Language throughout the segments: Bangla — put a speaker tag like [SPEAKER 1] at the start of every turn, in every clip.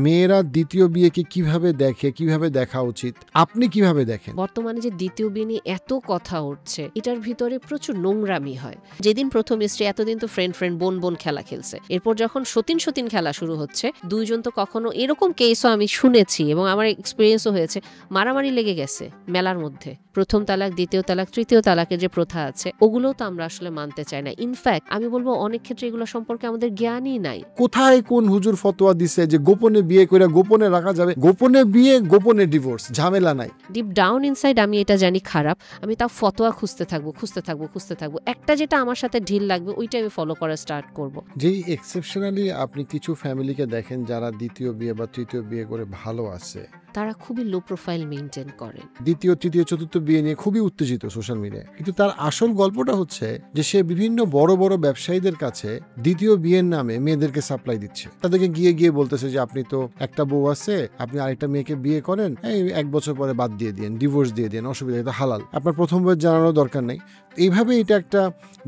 [SPEAKER 1] মেয়েরা দ্বিতীয় বিয়েকে কিভাবে দেখে, কিভাবে দেখা উচিত, আপনি কিভাবে দেখেন?
[SPEAKER 2] বর্তমানে যে দ্বিতীয় বিয়ে নিয়ে এত কথা উঠছে, এটার ভিতরে প্রচুর নোংরামি হয়। যেদিন প্রথম স্ত্রী, এতদিন তো ফ্রেন্ড ফ্রেন্ড বোন বোন খেলা খেলছে, এরপর যখন সতীন সতীন খেলা শুরু হচ্ছে, দুইজন তো কখনো এরকম কেসও আমি শুনেছি এবং আমার এক্সপিরিয়েন্সও হয়েছে, মারামারি লেগে গেছে মেলার মধ্যে। প্রথম তালাক, দ্বিতীয় তালাক, তৃতীয় তালাকের যে প্রথা আছে, ওগুলোও তো আমরা আসলে মানতে চাই না। ইনফ্যাক্ট আমি বলবো অনেক ক্ষেত্রে এগুলো সম্পর্কে আমাদের জ্ঞানই নাই।
[SPEAKER 1] কোথায় কোন হুজুর ফতোয়া দিছে যে গোপনে বিয়ে করে গোপনে রাখা যাবে? গোপনে বিয়ে, গোপনে ডিভোর্স, ঝামেলা নাই।
[SPEAKER 2] ডিপ ডাউন ইনসাইড আমি এটা জানি খারাপ, আমি তাও ফতোয়া খুঁজতে থাকবো। একটা যেটা আমার সাথে ঢিল লাগবে ওইটা আমি ফলো করা স্টার্ট করব।
[SPEAKER 1] যেই এক্সেপশনালি আপনি কিছু ফ্যামিলিকে দেখেন যারা দ্বিতীয় বিয়ে বা তৃতীয় বিয়ে করে ভালো আছে,
[SPEAKER 2] তারা খুবই লো প্রোফাইল মেনটেন করেন,
[SPEAKER 1] দ্বিতীয় তৃতীয় চতুর্থ বিয়ে নিয়ে খুবই উত্তেজিত সোশ্যাল মিডিয়ায়। কিন্তু তার আসল গল্পটা হচ্ছে যে সে বিভিন্ন বড় বড় ব্যবসায়ীদের কাছে দ্বিতীয় বিয়ের নামে মেয়েদেরকে সাপ্লাই দিচ্ছে। তাদেরকে গিয়ে গিয়ে বলতেছে যে আপনি তো একটা বউ আছে, আপনি আরেকটা মেয়েকে বিয়ে করেন, এই 1 বছর পরে বাদ দিয়ে দিন, ডিভোর্স দিয়ে দিন, অসুবিধা, এটা হালাল, আপনার প্রথম বয়স জানানোর দরকার নেই। এইভাবে এটা একটা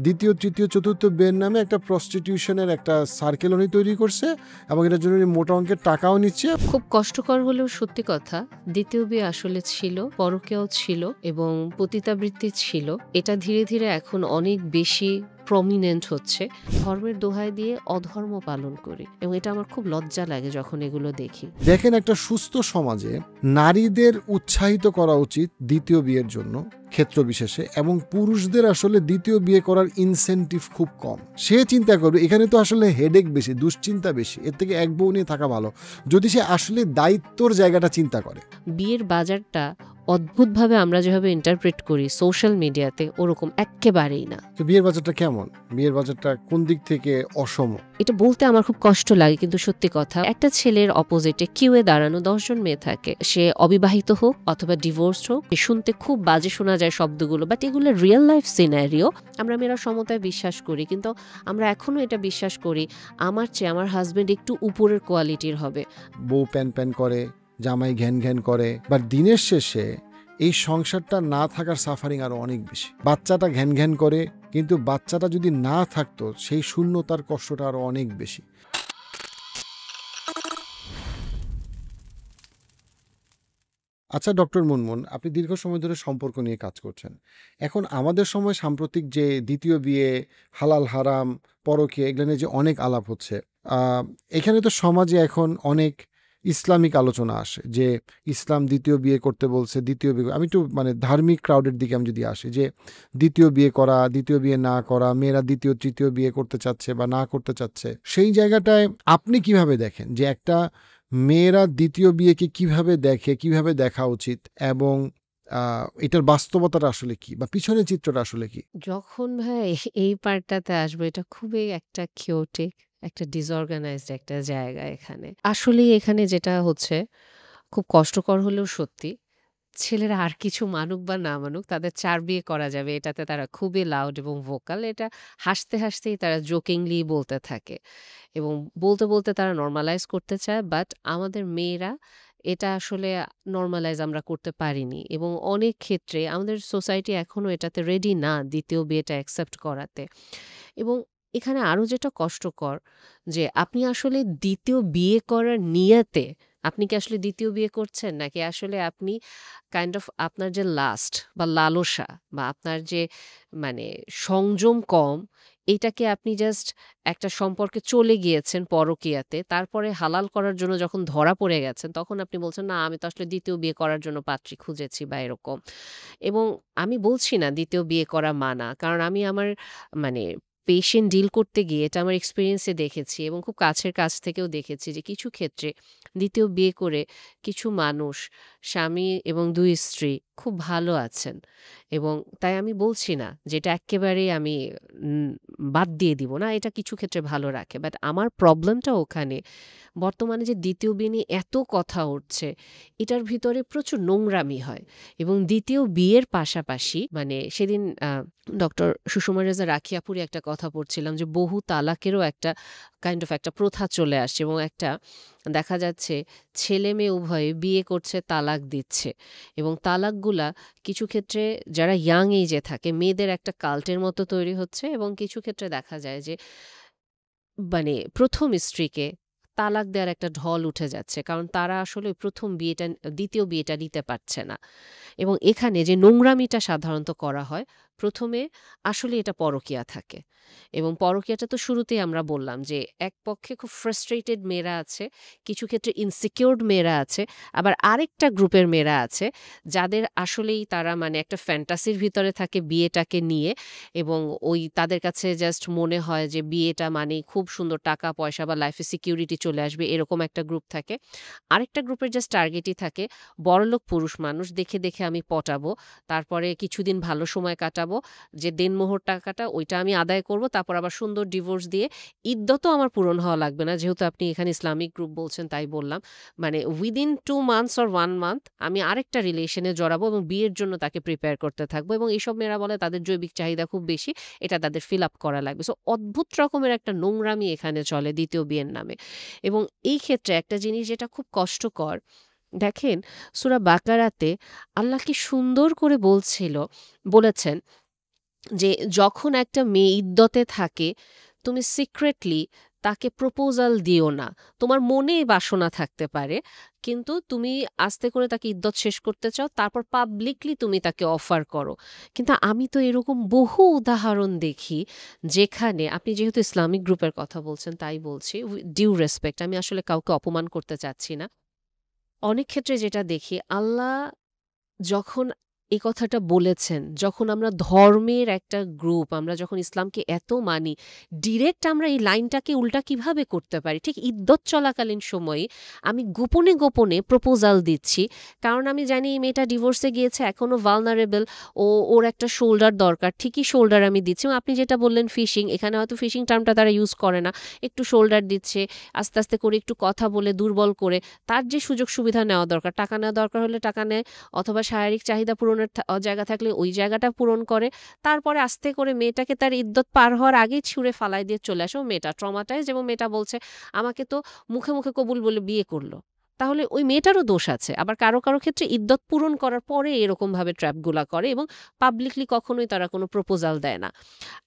[SPEAKER 1] দ্বিতীয় তৃতীয় চতুর্থ বিয়ের নামে একটা প্রস্টিটিউশনের একটা সার্কেল উনি তৈরি করছে এবং এটার জন্য মোটা অঙ্কের টাকাও নিচ্ছে।
[SPEAKER 2] খুব কষ্টকর হলেও সত্যি কথা, দ্বিতীয় বিয়ে আসলে ছিল, পরকীয়াও ছিল এবং পতিতাবৃত্তি ছিল। এটা ধীরে ধীরে এখন অনেক বেশি প্রমিনেন্ট হচ্ছে। ধর্মের দোহাই দিয়ে অধর্ম পালন করি এবং এটা আমার খুব লজ্জা লাগে যখন এগুলো দেখি।
[SPEAKER 1] দেখেন, একটা সুস্থ সমাজে নারীদের উৎসাহিত করা উচিত দ্বিতীয় বিয়ের জন্য ক্ষেত্র বিশেষে, এবং পুরুষদের আসলে দ্বিতীয় বিয়ে করার ইনসেন্টিভ খুব কম। সে চিন্তা করবে এখানে তো আসলে হেডেক বেশি, দুশ্চিন্তা বেশি, এর থেকে এক বউ নিয়ে থাকা ভালো, যদি সে আসলে দায়িত্বর জায়গাটা চিন্তা করে।
[SPEAKER 2] বিয়ের বাজারটা অদ্ভুতভাবে আমরা যেভাবে ইন্টারপ্রেট করি সোশ্যাল মিডিয়াতে, ওরকম একেবারেই না।
[SPEAKER 1] তো বিয়ের বাজারটা কেমন? বিয়ের বাজারটা কোন দিক থেকে অসম?
[SPEAKER 2] এটা বলতে আমার খুব কষ্ট লাগে, কিন্তু সত্যি কথা, একটা ছেলের অপোজিটে কিউয়ে দাঁড়ানো 10 জন মেয়ে থাকে, সে অবিবাহিত হোক অথবা ডিভোর্সড হোক। শুনতে খুব বাজে শোনা যায় শব্দগুলো, বাট এগুলো রিয়েল লাইফ সিনারিও। আমরা মেয়েরা সমতায় বিশ্বাস করি, কিন্তু আমরা এখনো এটা বিশ্বাস করি আমার চেয়ে আমার হাজবেন্ড একটু উপরের কোয়ালিটির হবে।
[SPEAKER 1] বউ প্যান প্যান করে, জামাই ঘ্যান ঘ্যান করে, বাট দিনের শেষে এই সংসারটা না থাকার সাফারিং আরো অনেক বেশি। বাচ্চাটা ঘ্যান ঘ্যান করে, কিন্তু বাচ্চাটা যদি না থাকতো সেই শূন্যতার কষ্টটা আরো অনেক বেশি। আচ্ছা ডক্টর মুনমুন, আপনি দীর্ঘ সময় ধরে সম্পর্ক নিয়ে কাজ করছেন। এখন আমাদের সময় সাম্প্রতিক যে দ্বিতীয় বিয়ে, হালাল হারাম, পরকীয়া, এগুলো নিয়ে যে অনেক আলাপ হচ্ছে, এখানে তো সমাজে এখন অনেক ইসলামিক আলোচনা আসে যে ইসলাম দ্বিতীয় বিয়ে করতে বলছে, দ্বিতীয় বিয়ে, আমি একটু মানে ধার্মিক ক্রাউডের দিকে আমি যদি আসি, যে দ্বিতীয় বিয়ে করা, দ্বিতীয় বিয়ে না করা, মেয়েরা দ্বিতীয় তৃতীয় বিয়ে করতে চাচ্ছে বা না করতে চাচ্ছে, সেই জায়গাটায় আপনি কিভাবে দেখেন যে একটা মেয়েরা দ্বিতীয় বিয়েকে কিভাবে দেখে, কিভাবে দেখা উচিত, এবং এটার বাস্তবতাটা আসলে কি বা পিছনের চিত্রটা আসলে কি?
[SPEAKER 2] যখন ভাই এই পার্টটাতে আসবে, এটা খুবই একটা কিওটিক, একটা ডিসঅর্গানাইজড একটা জায়গা। এখানে আসলে এখানে যেটা হচ্ছে, খুব কষ্টকর হলেও সত্যি, ছেলেরা আর কিছু মানুক বা না মানুক, তাদের 4 বিয়ে করা যাবে, এটাতে তারা খুবই লাউড এবং ভোকাল। এটা হাসতে হাসতেই তারা জোকিংলি বলতে থাকে এবং বলতে বলতে তারা নর্মালাইজ করতে চায়। বাট আমাদের মেয়েরা এটা আসলে নর্মালাইজ আমরা করতে পারিনি এবং অনেক ক্ষেত্রে আমাদের সোসাইটি এখনো এটাতে রেডি না দ্বিতীয় বিয়েটা অ্যাকসেপ্ট করাতে। এবং এখানে আরো যেটা কষ্টকর, যে আপনি আসলে দ্বিতীয় বিয়ে করার নিয়তে আপনি কি আসলে দ্বিতীয় বিয়ে করছেন, নাকি আসলে আপনি কাইন্ড অফ আপনার যে লাস্ট বা লালসা বা আপনার যে মানে সংযম কম, এটাকে আপনি জাস্ট একটা সম্পর্কে চলে গিয়েছেন পরকীয়াতে, তারপরে হালাল করার জন্য যখন ধরা পড়ে গেছেন, তখন আপনি বলছেন না আমি তো আসলে দ্বিতীয় বিয়ে করার জন্য পাত্রী খুঁজেছি বা এরকম। এবং আমি বলছি না দ্বিতীয় বিয়ে করা মানা, কারণ আমি আমার মানে পেশেন্ট ডিল করতে গিয়ে এটা আমার এক্সপিরিয়েন্সে দেখেছি এবং খুব কাছের কাছ থেকেও দেখেছি যে কিছু ক্ষেত্রে দ্বিতীয় বিয়ে করে কিছু মানুষ, স্বামী এবং 2 স্ত্রী খুব ভালো আছেন। এবং তাই আমি বলছি না যেটা একেবারেই আমি বাদ দিয়ে দিব না, এটা কিছু ক্ষেত্রে ভালো রাখে। বাট আমার প্রবলেমটা ওখানে, বর্তমানে যে দ্বিতীয় বিয়ে নিয়ে এত কথা উঠছে, এটার ভিতরে প্রচুর নোংরামি হয়। এবং দ্বিতীয় বিয়ের পাশাপাশি মানে সেদিন ডক্টর সুষমা রেজা রাখিয়াপুরি একটা কথা পড়ছিলাম যে বহু তালাকেরও একটা কাইন্ড অফ একটা প্রথা চলে আসছে এবং একটা দেখা যাচ্ছে ছেলে মেয়ে উভয়ে বিয়ে করছে, তালাক দিচ্ছে এবং তালাকগুলা কিছু ক্ষেত্রে যারা ইয়াং এজে থাকে মেয়েদের একটা কাল্টের মতো তৈরি হচ্ছে এবং কিছু ক্ষেত্রে দেখা যায় যে মানে প্রথম স্ত্রীকে তালাক দেওয়ার একটা ঢল উঠে যাচ্ছে, কারণ তারা আসলে প্রথম বিয়েটা দ্বিতীয় বিয়েটা নিতে পারছে না। এবং এখানে যে নোংরামিটা সাধারণত করা হয়, প্রথমে আসলে এটা পরকীয়া থাকে। এবং পরকীয়াটা তো শুরুতেই আমরা বললাম যে এক পক্ষে খুব ফ্রাস্ট্রেটেড মেয়েরা আছে, কিছু ক্ষেত্রে ইনসিকিউরড মেয়েরা আছে, আবার আরেকটা গ্রুপের মেয়েরা আছে যাদের আসলেই তারা মানে একটা ফ্যান্টাসির ভিতরে থাকে বিয়েটাকে নিয়ে, এবং ওই তাদের কাছে জাস্ট মনে হয় যে বিয়েটা মানেই খুব সুন্দর টাকা পয়সা বা লাইফে সিকিউরিটি চলে আসবে, এরকম একটা গ্রুপ থাকে। আরেকটা গ্রুপের জাস্ট টার্গেটই থাকে বড়লোক পুরুষ মানুষ দেখে দেখে আমি পটাবো, তারপরে কিছুদিন ভালো সময় কাটাবো, যে দেনমোহর টাকাটা ওইটা আমি আদায় করব, তারপর আবার সুন্দর ডিভোর্স দিয়ে ইদ্যতও আমার পূরণ হওয়া লাগবে না, যেহেতু আপনি এখানে ইসলামিক গ্রুপ বলছেন তাই বললাম, মানে উইদিন 2 মান্থস অর 1 মান্থ আমি আরেকটা রিলেশনে জড়াবো এবং বিয়ের জন্য তাকে প্রিপেয়ার করতে থাকবো। এবং এইসব মেয়েরা বলে তাদের জৈবিক চাহিদা খুব বেশি, এটা তাদের ফিল আপ করা লাগবে। সো অদ্ভুত রকমের একটা নোংরামি এখানে চলে দ্বিতীয় বিয়ের নামে। এবং এই ক্ষেত্রে একটা জিনিস যেটা খুব কষ্টকর, দেখেন সূরা বাকারাতে আল্লাহ কি সুন্দর করে বলেছেন যে যখন একটা মেয়ে ইদ্যতে থাকে তুমি সিক্রেটলি তাকে প্রপোজাল দিও না। তোমার মনে বাসনা থাকতে পারে, কিন্তু তুমি আস্তে করে তাকে ইদ্যত শেষ করতে চাও, তারপর পাবলিকলি তুমি তাকে অফার করো। কিন্তু আমি তো এরকম বহু উদাহরণ দেখি যেখানে, আপনি যেহেতু ইসলামিক গ্রুপের কথা বলছেন তাই বলছি, ডিউ রেসপেক্ট, আমি আসলে কাউকে অপমান করতে চাচ্ছি না। অনেক ক্ষেত্রে যেটা দেখি আল্লাহ যখন এই কথাটা বলেছেন, যখন আমরা ধর্মের একটা গ্রুপ, আমরা যখন ইসলামকে এত মানি, ডিরেক্ট আমরা এই লাইনটাকে উল্টা কিভাবে করতে পারি? ঠিক ইদ্যত চলাকালীন সময়ে আমি গোপনে গোপনে প্রপোজাল দিচ্ছি, কারণ আমি জানি এই মেয়েটা ডিভোর্সে গিয়েছে, এখনও ভালনারেবল, ওর একটা শোল্ডার দরকার, ঠিকই শোল্ডার আমি দিচ্ছি। এবং আপনি যেটা বললেন ফিশিং, এখানে হয়তো ফিশিং টার্মটা তারা ইউজ করে না, একটু শোল্ডার দিচ্ছে, আস্তে আস্তে করে একটু কথা বলে দুর্বল করে, তার যে সুযোগ সুবিধা নেওয়া দরকার, টাকা নেওয়া দরকার হলে টাকা নেয়, অথবা শারীরিক চাহিদা পূরণের জায়গা থাকলে ওই জায়গাটা পূরণ করে, তারপরে আস্তে করে মেয়েটাকে তার ইদ্যত পার হওয়ার আগেই ছুঁড়ে ফালাই দিয়ে চলে আসে। মেয়েটা ট্রমাটাইজ, এবং মেয়েটা বলছে আমাকে তো মুখে মুখে কবুল বলে বিয়ে করলো। তাহলে ওই মেয়েটারও দোষ আছে। আবার কারো কারো ক্ষেত্রে ইদ্যত পূরণ করার পরে এরকমভাবে ট্র্যাপগুলা করে এবং পাবলিকলি কখনোই তারা কোনো প্রপোজাল দেয় না।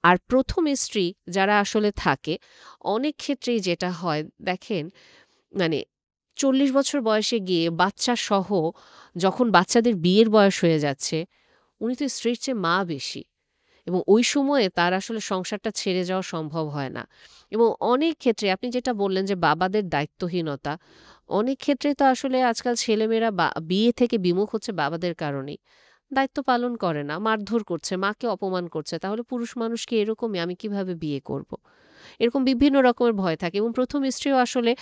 [SPEAKER 2] আর প্রথম স্ত্রী যারা আসলে থাকে, অনেক ক্ষেত্রেই যেটা হয় দেখেন, মানে ৪০ বছর বয়সে গিয়ে বাচ্চা সহ যখন বাচ্চাদের বিয়ের বয়স হয়ে যাচ্ছে, উনি তো স্ত্রীর চেয়ে মা বেশি, এবং ওই সময়ে তার আসলে সংসারটা ছেড়ে যাওয়া সম্ভব হয় না। এবং অনেক ক্ষেত্রে আপনি যেটা বললেন যে বাবাদের দায়িত্বহীনতা, অনেক ক্ষেত্রে তো আসলে আজকাল ছেলেমেয়েরা বিয়ে থেকে বিমুখ হচ্ছে বাবাদের কারণেই, দায়িত্ব পালন করে না, মারধর করছে, মাকে অপমান করছে। তাহলে পুরুষ মানুষ কি এরকমই? আমি কিভাবে বিয়ে করব? এরকম বিভিন্ন রকমের ভয় থাকে, এবং প্রথম স্ত্রীও আসলে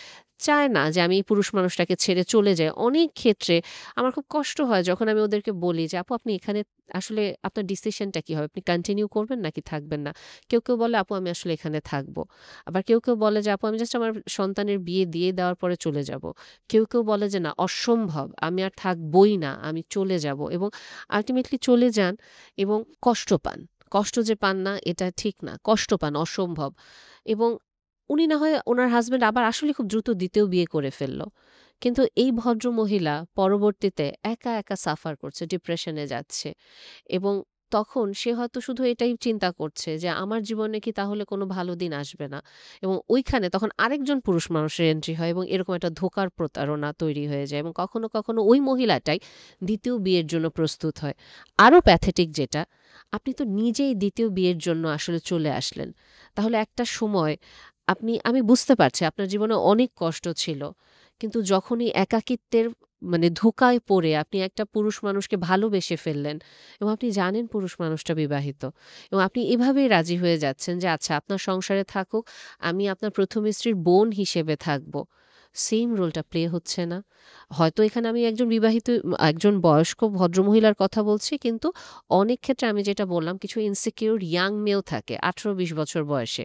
[SPEAKER 2] চায় না যে আমি এই পুরুষ মানুষটাকে ছেড়ে চলে যাই। অনেক ক্ষেত্রে আমার খুব কষ্ট হয় যখন আমি ওদেরকে বলি যে আপু আপনি এখানে আসলে আপনার ডিসিশনটা কি হবে, আপনি কন্টিনিউ করবেন নাকি থাকবেন না? কেউ কেউ বলে আপু আমি আসলে এখানে থাকবো, আবার কেউ কেউ বলে যে আপু আমি জাস্ট আমার সন্তানের বিয়ে দিয়ে দেওয়ার পরে চলে যাব। কেউ কেউ বলে যে না, অসম্ভব, আমি আর থাকবই না, আমি চলে যাব। এবং আলটিমেটলি চলে যান এবং কষ্ট পান। কষ্ট যে পান না এটা ঠিক না, কষ্ট পান, অসম্ভব। এবং উনি না হয় ওনার হাসব্যান্ড আবার আসলে খুব দ্রুত দ্বিতীয় বিয়ে করে ফেলল। কিন্তু এই ভদ্র মহিলা পরবর্তীতে একা একা সাফার করছে, ডিপ্রেশনে যাচ্ছে। এবং তখন সে হয়তো শুধু এটাই চিন্তা করছে যে আমার জীবনে কি তাহলে কোনো ভালো দিন আসবে না। এবং ওইখানে তখন আরেকজন পুরুষ মানুষের এন্ট্রি হয় এবং এরকম একটা ধোঁকার প্রতারণা তৈরি হয়ে যায়, এবং কখনো কখনো ওই মহিলাটাই দ্বিতীয় বিয়ের জন্য প্রস্তুত হয়। আরও প্যাথেটিক যেটা, আপনি তো নিজেই দ্বিতীয় বিয়ের জন্য আসলে চলে আসলেন। তাহলে একটা সময় আমি বুঝতে পারছি আপনার জীবনে অনেক কষ্ট ছিল। কিন্তু যখনই একাকিত্বের মানে ধোঁকায় পড়ে আপনি একটা পুরুষ মানুষকে ভালোবেসে ফেললেন, এবং আপনি জানেন পুরুষ মানুষটা বিবাহিত, এবং আপনি এভাবেই রাজি হয়ে যাচ্ছেন যে আচ্ছা আপনার সংসারে থাকুক, আমি আপনার প্রথম স্ত্রীর বোন হিসেবে থাকব। সেম রোলটা প্লে হচ্ছে না? হয়তো এখানে আমি একজন বিবাহিত একজন বয়স্ক ভদ্রমহিলার কথা বলছি, কিন্তু অনেক ক্ষেত্রে আমি যেটা বললাম কিছু ইনসিকিউর ইয়াং মেয়েও থাকে ১৮-২০ বছর বয়সে,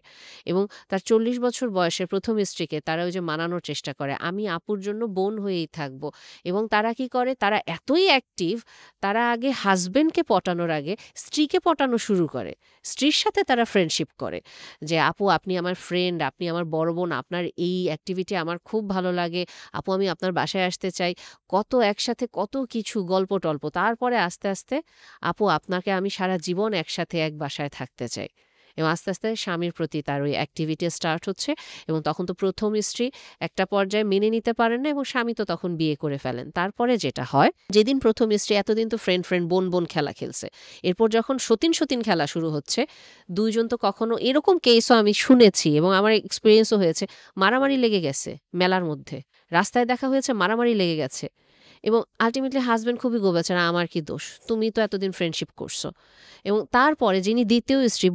[SPEAKER 2] এবং তার ৪০ বছর বয়সের প্রথম স্ত্রীকে তারা ওই যে মানানোর চেষ্টা করে আমি আপুর জন্য বোন হয়েই থাকব। এবং তারা কি করে, তারা এতই অ্যাক্টিভ, তারা আগে হাজবেন্ডকে পটানোর আগে স্ত্রীকে পটানো শুরু করে, স্ত্রীর সাথে তারা ফ্রেন্ডশিপ করে যে আপু আপনি আমার ফ্রেন্ড, আপনি আমার বড় বোন, আপনার এই অ্যাক্টিভিটি আমার খুব ভালো লাগে, আপু আমি আপনার বাসায় আসতে চাই, কত একসাথে কত কিছু গল্প টল্প, তারপরে আস্তে আস্তে আপু আপনাকে আমি সারা জীবন একসাথে এক বাসায় থাকতে চাই। এবং আস্তে আস্তে স্বামীর প্রতি তার ওই অ্যাক্টিভিটি স্টার্ট হচ্ছে এবং তখন তো প্রথম স্ত্রী একটা পর্যায়ে মেনে নিতে পারেন না এবং স্বামী তো তখন বিয়ে করে ফেলেন। তারপরে যেটা হয়, যেদিন প্রথম স্ত্রী এতদিন তো ফ্রেন্ড ফ্রেন্ড বোন বোন খেলা খেলছে, এরপর যখন সতীন সতীন খেলা শুরু হচ্ছে, দুইজন তো কখনো এরকম কেসও আমি শুনেছি এবং আমার এক্সপিরিয়েন্সও হয়েছে, মারামারি লেগে গেছে মেলার মধ্যে, রাস্তায় দেখা হয়েছে, মারামারি লেগে গেছে এবং আলটিমেটলি হাজব্যান্ড খুবই গোবেচারা, আমার কি দোষ, তুমি তো এতদিন ফ্রেন্ডশিপ করছো। এবং তারপরে যিনি দ্বিতীয় স্ত্রী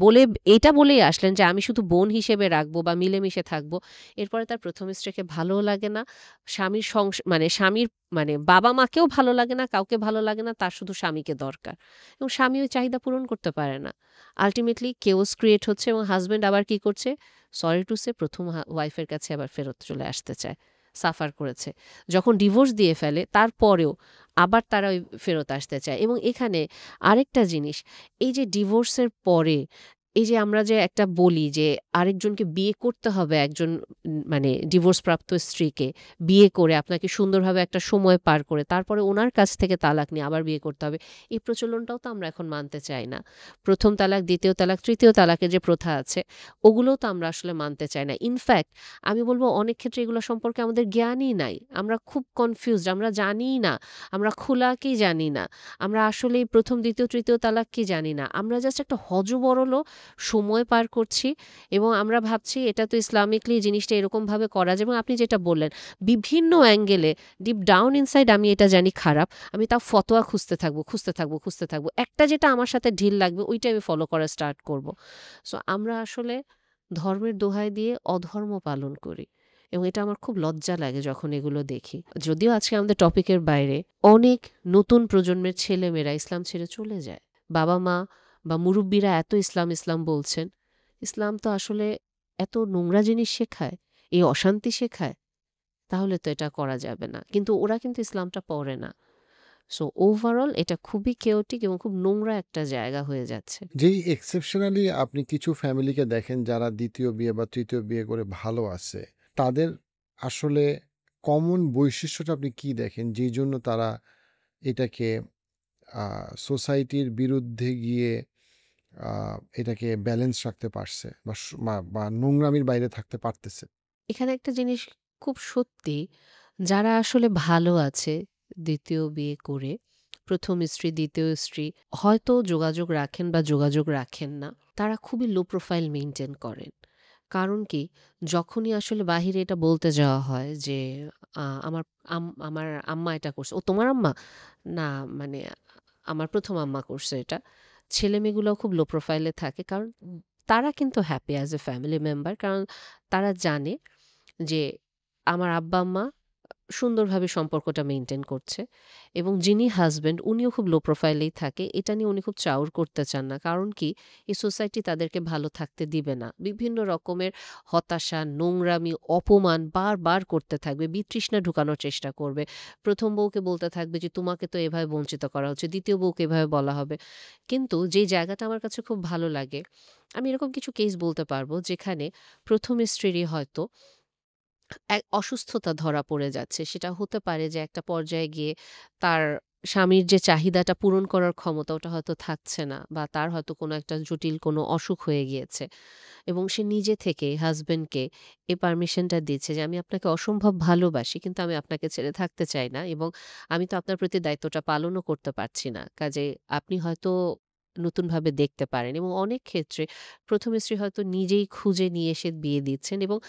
[SPEAKER 2] এটা বলেই আসলেন যে আমি শুধু বোন হিসেবে রাখবো বা মিলেমিশে থাকবো। এরপরে তার প্রথম স্ত্রীকে ভালোও লাগে না, স্বামীর স্বামীর বাবা মাকেও ভালো লাগে না, কাউকে ভালো লাগে না, তার শুধু স্বামীকে দরকার এবং স্বামী ওই চাহিদা পূরণ করতে পারে না। আলটিমেটলি কেওস ক্রিয়েট হচ্ছে এবং হাজব্যান্ড আবার কি করছে, সরি টু সে, প্রথম ওয়াইফের কাছে আবার ফেরত চলে আসতে চায়। সাফার করেছে, যখন ডিভোর্স দিয়ে ফেলে তারপরেও আবার তারা ওই ফেরত আসতে চায়। এবং এখানে আরেকটা জিনিস, এই যে ডিভোর্সের পরে এই যে আমরা যে একটা বলি যে আরেকজনকে বিয়ে করতে হবে, একজন ডিভোর্সপ্রাপ্ত স্ত্রীকে বিয়ে করে আপনাকে সুন্দরভাবে একটা সময় পার করে তারপরে ওনার কাছ থেকে তালাক নিয়ে আবার বিয়ে করতে হবে, এই প্রচলনটাও তো আমরা এখন মানতে চাই না। প্রথম তালাক, দ্বিতীয় তালাক, তৃতীয় তালাকের যে প্রথা আছে ওগুলোও তো আমরা আসলে মানতে চাই না। ইনফ্যাক্ট আমি বলবো অনেক ক্ষেত্রে এগুলো সম্পর্কে আমাদের জ্ঞানই নাই, আমরা খুব কনফিউজড, আমরা জানিই না, আমরা খোলাকেই জানি না, আমরা আসলে এই প্রথম দ্বিতীয় তৃতীয় তালাক কি জানি না, আমরা জাস্ট একটা হযবরল সময় পার করছি এবং আমরা ভাবছি এটা তো ইসলামিকলি জিনিসটা এরকমভাবে করা যায়। এবং আপনি যেটা বললেন বিভিন্ন অ্যাঙ্গেলে, ডিপ ডাউন ইনসাইড আমি এটা জানি খারাপ, আমি তা ফতোয়া খুঁজতে থাকবো, একটা যেটা আমার সাথে ঢিল লাগবে ওইটা আমি ফলো করা স্টার্ট করব। সো আমরা আসলে ধর্মের দোহাই দিয়ে অধর্ম পালন করি এবং এটা আমার খুব লজ্জা লাগে যখন এগুলো দেখি। যদিও আজকে আমাদের টপিকের বাইরে, অনেক নতুন প্রজন্মের ছেলেমেয়েরা ইসলাম ছেড়ে চলে যায়। বাবা মা বা মুরব্বীরা এত ইসলাম ইসলাম বলছেন, ইসলাম তো আসলে এত নোংরা জিনিস শেখায়, এই অশান্তি শেখায়, তাহলে তো এটা করা যাবে না। কিন্তু ওরা কিন্তু ইসলামটা পড়ে না। সো ওভারঅল এটা খুবই কেওটিক এবং খুব নোংরা একটা জায়গা হয়ে যাচ্ছে।
[SPEAKER 1] যেই এক্সেপশনালি আপনি কিছু ফ্যামিলিকে দেখেন যারা দ্বিতীয় বিয়ে বা তৃতীয় বিয়ে করে ভালো আছে, তাদের আসলে কমন বৈশিষ্ট্যটা আপনি কি দেখেন যেই জন্য তারা এটাকে সোসাইটির বিরুদ্ধে গিয়ে এটাকে ব্যালেন্স রাখতে পারছে বা নোংরামির বাইরে থাকতে পারতেছে?
[SPEAKER 2] এখানে একটা জিনিস খুব সত্যি, যারা আসলে ভালো আছে দ্বিতীয় বিয়ে করে, প্রথম স্ত্রী দ্বিতীয় স্ত্রী হয়তো যোগাযোগ রাখেন বা যোগাযোগ রাখেন না, তারা খুবই লো প্রোফাইল মেনটেন করেন। কারণ কি, যখনই আসলে বাহিরে এটা বলতে যাওয়া হয় যে আমার আম্মা এটা করছে, ও তোমার আম্মা না, মানে আমার প্রথম আম্মা করছে এটা, ছেলেমেয়েগুলো খুব লো প্রোফাইলে থাকে। কারণ তারা কিন্তু happy as a family member, কারণ তারা জানে যে আমার আব্বা আম্মা সুন্দরভাবে সম্পর্কটা মেনটেন করছে এবং যিনি হাজব্যান্ড উনিও খুব লো প্রোফাইলেই থাকে, এটা নিয়ে উনি খুব চাউর করতে চান না। কারণ কি, এই সোসাইটি তাদেরকে ভালো থাকতে দিবে না, বিভিন্ন রকমের হতাশা, নোংরামি, অপমান বারবার করতে থাকবে, বিতৃষ্ণা ঢুকানোর চেষ্টা করবে। প্রথম বউকে বলতে থাকবে যে তোমাকে তো এভাবে বঞ্চিত করা হচ্ছে, দ্বিতীয় বউকে এভাবে বলা হবে। কিন্তু যেই জায়গাটা আমার কাছে খুব ভালো লাগে, আমি এরকম কিছু কেস বলতে পারবো যেখানে প্রথম স্ত্রীরই হয়তো এক অসুস্থতা ধরা পড়ে যাচ্ছে। সেটা হতে পারে যে একটা পর্যায়ে গিয়ে তার স্বামীর যে চাহিদাটা পূরণ করার ক্ষমতা ওটা হয়তো থাকছে না, বা তার হয়তো কোনো একটা জটিল কোনো অসুখ হয়ে গিয়েছে এবং সে নিজে থেকে হাসব্যান্ডকে এই পারমিশনটা দিচ্ছে যে আমি আপনাকে অসম্ভব ভালোবাসি, কিন্তু আমি আপনাকে ছেড়ে থাকতে চাই না এবং আমি তো আপনার প্রতি দায়িত্বটা পালনও করতে পারছি না। কাজেই আপনি হয়তো নতুনভাবে দেখতে পারেন। এবং অনেক ক্ষেত্রে প্রথম স্ত্রী হয়তো নিজেই খুঁজে নিয়ে এসে বিয়ে দিচ্ছেন এবং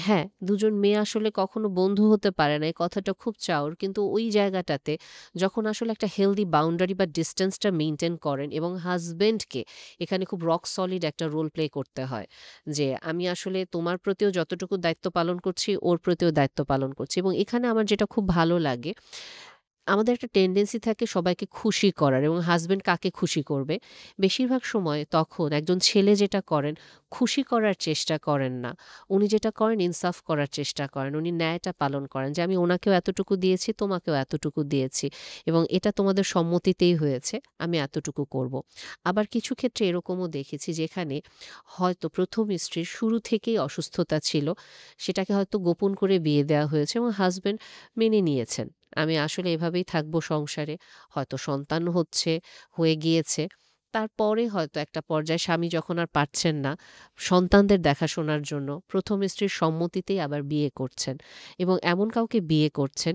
[SPEAKER 2] হ্যাঁ, দুজন মেয়ে আসলে কখনো বন্ধু হতে পারে না, এই কথাটা খুব চাউর। কিন্তু ওই জায়গাটাতে যখন আসলে একটা হেলদি বাউন্ডারি বা ডিসট্যান্সটা মেইনটেইন করেন এবং হাসব্যান্ডকে এখানে খুব রক সলিড একটা রোল প্লে করতে হয় যে আমি আসলে তোমার প্রতিও যতটুকু দায়িত্ব পালন করছি ওর প্রতিও দায়িত্ব পালন করছি। এবং এখানে আমার যেটা খুব ভালো লাগে, আমাদের একটা টেন্ডেন্সি থাকে সবাইকে খুশি করার এবং হাসব্যান্ড কাকে খুশি করবে, বেশিরভাগ সময় তখন একজন ছেলে যেটা করেন, খুশি করার চেষ্টা করেন না, উনি যেটা করেন ইনসাফ করার চেষ্টা করেন, উনি ন্যায়টা পালন করেন যে আমি ওনাকেও এতটুকু দিয়েছি, তোমাকেও এতটুকু দিয়েছি এবং এটা তোমাদের সম্মতিতেই হয়েছে, আমি এতটুকু করব। আবার কিছু ক্ষেত্রে এরকমও দেখেছি যেখানে হয়তো প্রথম স্ত্রীর শুরু থেকেই অসুস্থতা ছিল, সেটাকে হয়তো গোপন করে বিয়ে দেওয়া হয়েছে এবং হাসব্যান্ড মেনে নিয়েছেন, আমি আসলে এভাবেই থাকবো সংসারে, হয়তো সন্তান হয়ে গিয়েছে, তারপরে হয়তো একটা পর্যায়ে স্বামী যখন আর পারছেন না সন্তানদের দেখাশোনার জন্য, প্রথম স্ত্রীর সম্মতিতেই আবার বিয়ে করছেন এবং এমন কাউকে বিয়ে করছেন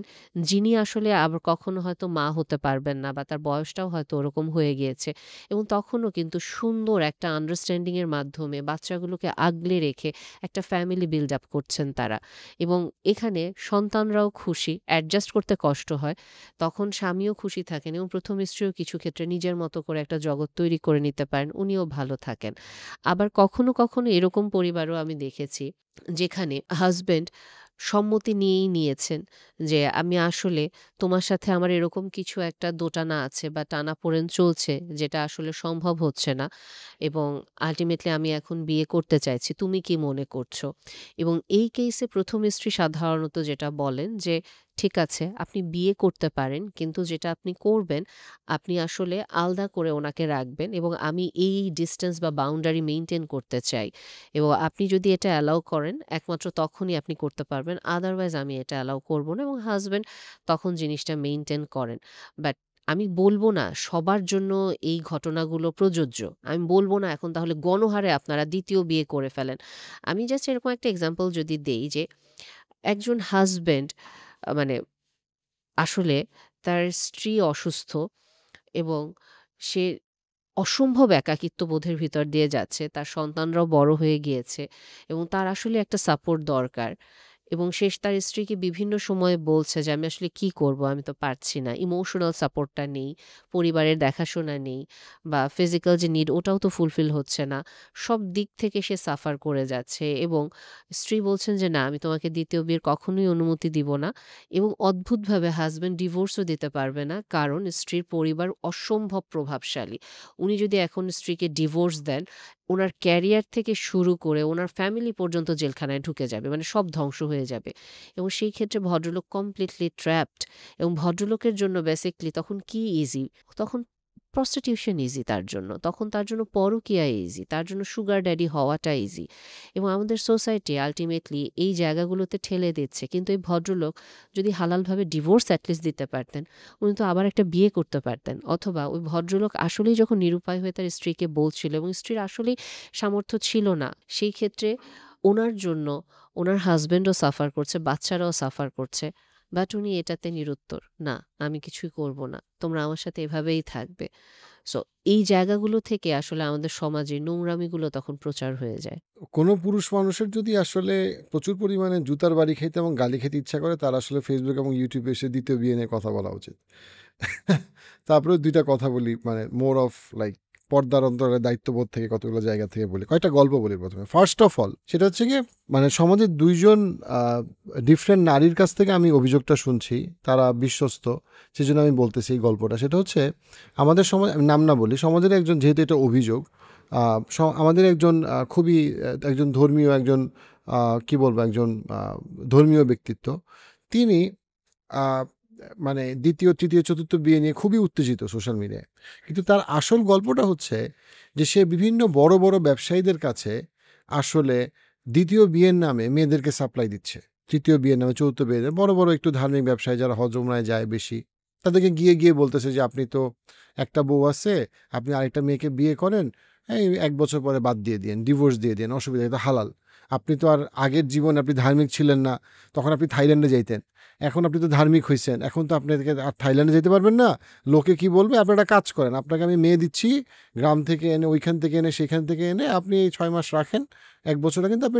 [SPEAKER 2] যিনি আসলে আবার কখনো হয়তো মা হতে পারবেন না বা তার বয়সটাও হয়তো ওরকম হয়ে গিয়েছে, এবং তখনও কিন্তু সুন্দর একটা আন্ডারস্ট্যান্ডিংয়ের মাধ্যমে বাচ্চাগুলোকে আগলে রেখে একটা ফ্যামিলি বিল্ড আপ করছেন তারা। এবং এখানে সন্তানরাও খুশি, অ্যাডজাস্ট করতে কষ্ট হয়, তখন স্বামীও খুশি থাকেন এবং প্রথম স্ত্রীও কিছু ক্ষেত্রে নিজের মতো করে একটা জগৎ তৈরি করে নিতে পারেন, উনিও ভালো থাকেন। আবার কখনো কখনো এরকম পরিবারও আমি দেখেছি যেখানে হাজবেন্ড সম্মতি নিয়েই নিয়েছেন যে আমি আসলে তোমার সাথে আমার এরকম কিছু একটা দোটানা আছে বা টানাপোড়েন চলছে যেটা আসলে সম্ভব হচ্ছে না, এবং আলটিমেটলি আমি এখন বিয়ে করতে চাইছি, তুমি কি মনে করছো? এবং এই কেসে প্রথম স্ত্রী সাধারণত যেটা বলেন যে ঠিক আছে আপনি বিয়ে করতে পারেন, কিন্তু যেটা আপনি করবেন আপনি আসলে আলাদা করে ওনাকে রাখবেন এবং আমি এই ডিস্টেন্স বা বাউন্ডারি মেইনটেইন করতে চাই, এবং আপনি যদি এটা অ্যালাউ করেন একমাত্র তখনই আপনি করতে পারবেন, আদারওয়াইজ আমি এটা অ্যালাউ করব না, এবং হাজব্যান্ড তখন জিনিসটা মেইনটেইন করেন। বাট আমি বলবো না সবার জন্য এই ঘটনাগুলো প্রযোজ্য। আমি বলবো না এখন তাহলে গণহারে আপনারা দ্বিতীয় বিয়ে করে ফেলেন। আমি জাস্ট এরকম একটা এক্সাম্পল যদি দেই যে একজন হাসব্যান্ড মানে আসলে তার স্ত্রী অসুস্থ এবং সে অসম্ভব একাকিত্ব বোধের ভিতর দিয়ে যাচ্ছে। তার সন্তানরাও বড় হয়ে গিয়েছে এবং তার আসলে একটা সাপোর্ট দরকার, এবং সে তার স্ত্রীকে বিভিন্ন সময়ে বলছে যে, "আমি আসলে কি করব? আমি তো পারছি না।" ইমোশনাল সাপোর্টটা নেই, পরিবারের দেখাশোনা নেই বা ফিজিক্যাল যে নিড ওটাও তো ফুলফিল হচ্ছে না। সব দিক থেকে সে সাফার করে যাচ্ছে এবং স্ত্রী বলছেন যে, "না, আমি তোমাকে দ্বিতীয় বিয়ের কখনোই অনুমতি দিব না।" এবং অদ্ভুতভাবে হাসব্যান্ড ডিভোর্সও দিতে পারবে না। কারণ স্ত্রীর পরিবার অসম্ভব প্রভাবশালী। উনি যদি এখন স্ত্রীকে ডিভোর্স দেন, উনার ক্যারিয়ার থেকে শুরু করে উনার ফ্যামিলি পর্যন্ত জেলখানায় ঢুকে যাবে। মানে সব ধ্বংস হয়ে যাবে। এবং সেই ক্ষেত্রে ভদ্রলোক কমপ্লিটলি ট্র্যাপড, এবং ভদ্রলোকের জন্য বেসিক্যালি তখন কি ইজি? তখন প্রস্টিটিউশন ইজি তার জন্য। তখন তার জন্য পরকীয়া ইজি। তার জন্য সুগার ড্যাডি হওয়াটা ইজি। এবং আমাদের সোসাইটি আল্টিমেটলি এই জায়গাগুলোতে ঠেলে দিচ্ছে। কিন্তু এই ভদ্রলোক যদি হালালভাবে ডিভোর্স এটলিস্ট দিতে পারতেন, উনি তো আবার একটা বিয়ে করতে পারতেন। অথবা ওই ভদ্রলোক আসলেই যখন নিরুপায় হয়ে তার স্ত্রীকে বলছিল এবং স্ত্রীর আসলেই সামর্থ্য ছিল না, সেই ক্ষেত্রে ওনার জন্য ওনার হাসব্যান্ডও সাফার করছে, বাচ্চারাও সাফার করছে। বাট উনি এটাতে নিরুত্তর। না, আমি কিছুই করব না। তোমরা আমার সাথে এভাবেই থাকবে। সো এই জায়গাগুলো থেকে আসলে আমাদের সমাজে নোংরামিগুলো তখন প্রচার হয়ে যায়।
[SPEAKER 1] কোনো পুরুষ মানুষের যদি আসলে প্রচুর পরিমাণে জুতার বাড়ি খেতে এবং গালি খেতে ইচ্ছা করে, তার আসলে ফেসবুক এবং ইউটিউবে এসে দ্বিতীয় বিয়ে নিয়ে কথা বলা উচিত। তারপরে ২ টা কথা বলি, মানে মোর অফ লাইক পর্দার অন্তরে দায়িত্ববোধ থেকে কতগুলো জায়গা থেকে বলি। কয়েকটা গল্প বলি প্রথমে। ফার্স্ট অফ অল সেটা হচ্ছে গিয়ে, মানে সমাজের ২ জন ডিফারেন্ট নারীর কাছ থেকে আমি অভিযোগটা শুনছি। তারা বিশ্বস্ত, সেজন্য আমি বলতেছি এই গল্পটা। সেটা হচ্ছে আমাদের সমাজ, আমি নাম না বলি, সমাজের একজন, যেহেতু এটা অভিযোগ, আমাদের একজন খুবই একজন ধর্মীয় একজন কি বলবো, একজন ধর্মীয় ব্যক্তিত্ব। তিনি মানে দ্বিতীয়, তৃতীয়, চতুর্থ বিয়ে নিয়ে খুবই উত্তেজিত সোশ্যাল মিডিয়ায়। কিন্তু তার আসল গল্পটা হচ্ছে যে সে বিভিন্ন বড়, বড় ব্যবসায়ীদের কাছে আসলে দ্বিতীয় বিয়ের নামে মেয়েদেরকে সাপ্লাই দিচ্ছে। তৃতীয় বিয়ের নামে, চতুর্থ বিয়ের নামে বড়, বড় একটু ধার্মিক ব্যবসায়ী যারা হজ উমরায় যায় বেশি, তাদেরকে গিয়ে বলতেছে যে, "আপনি তো একটা বউ আছে, আপনি আরেকটা মেয়েকে বিয়ে করেন, এই ১ বছর পরে বাদ দিয়ে দিয়েন, ডিভোর্স দিয়ে দিয়েন, অসুবিধা, এটা হালাল। আপনি তো আর আগের জীবনে আপনি ধার্মিক ছিলেন না, তখন আপনি থাইল্যান্ডে যাইতেন। এখন আপনি তো ধার্মিক হইছেন, এখন তো আপনাদেরকে আর থাইল্যান্ডে যেতে পারবেন না। লোকে কি বলবে? আপনি একটা কাজ করেন, আপনাকে আমি মেয়ে দিচ্ছি, গ্রাম থেকে এনে, ওইখান থেকে এনে, সেখান থেকে এনে আপনি এই ৬ মাস রাখেন, ১ বছরে কিন্তু আপনি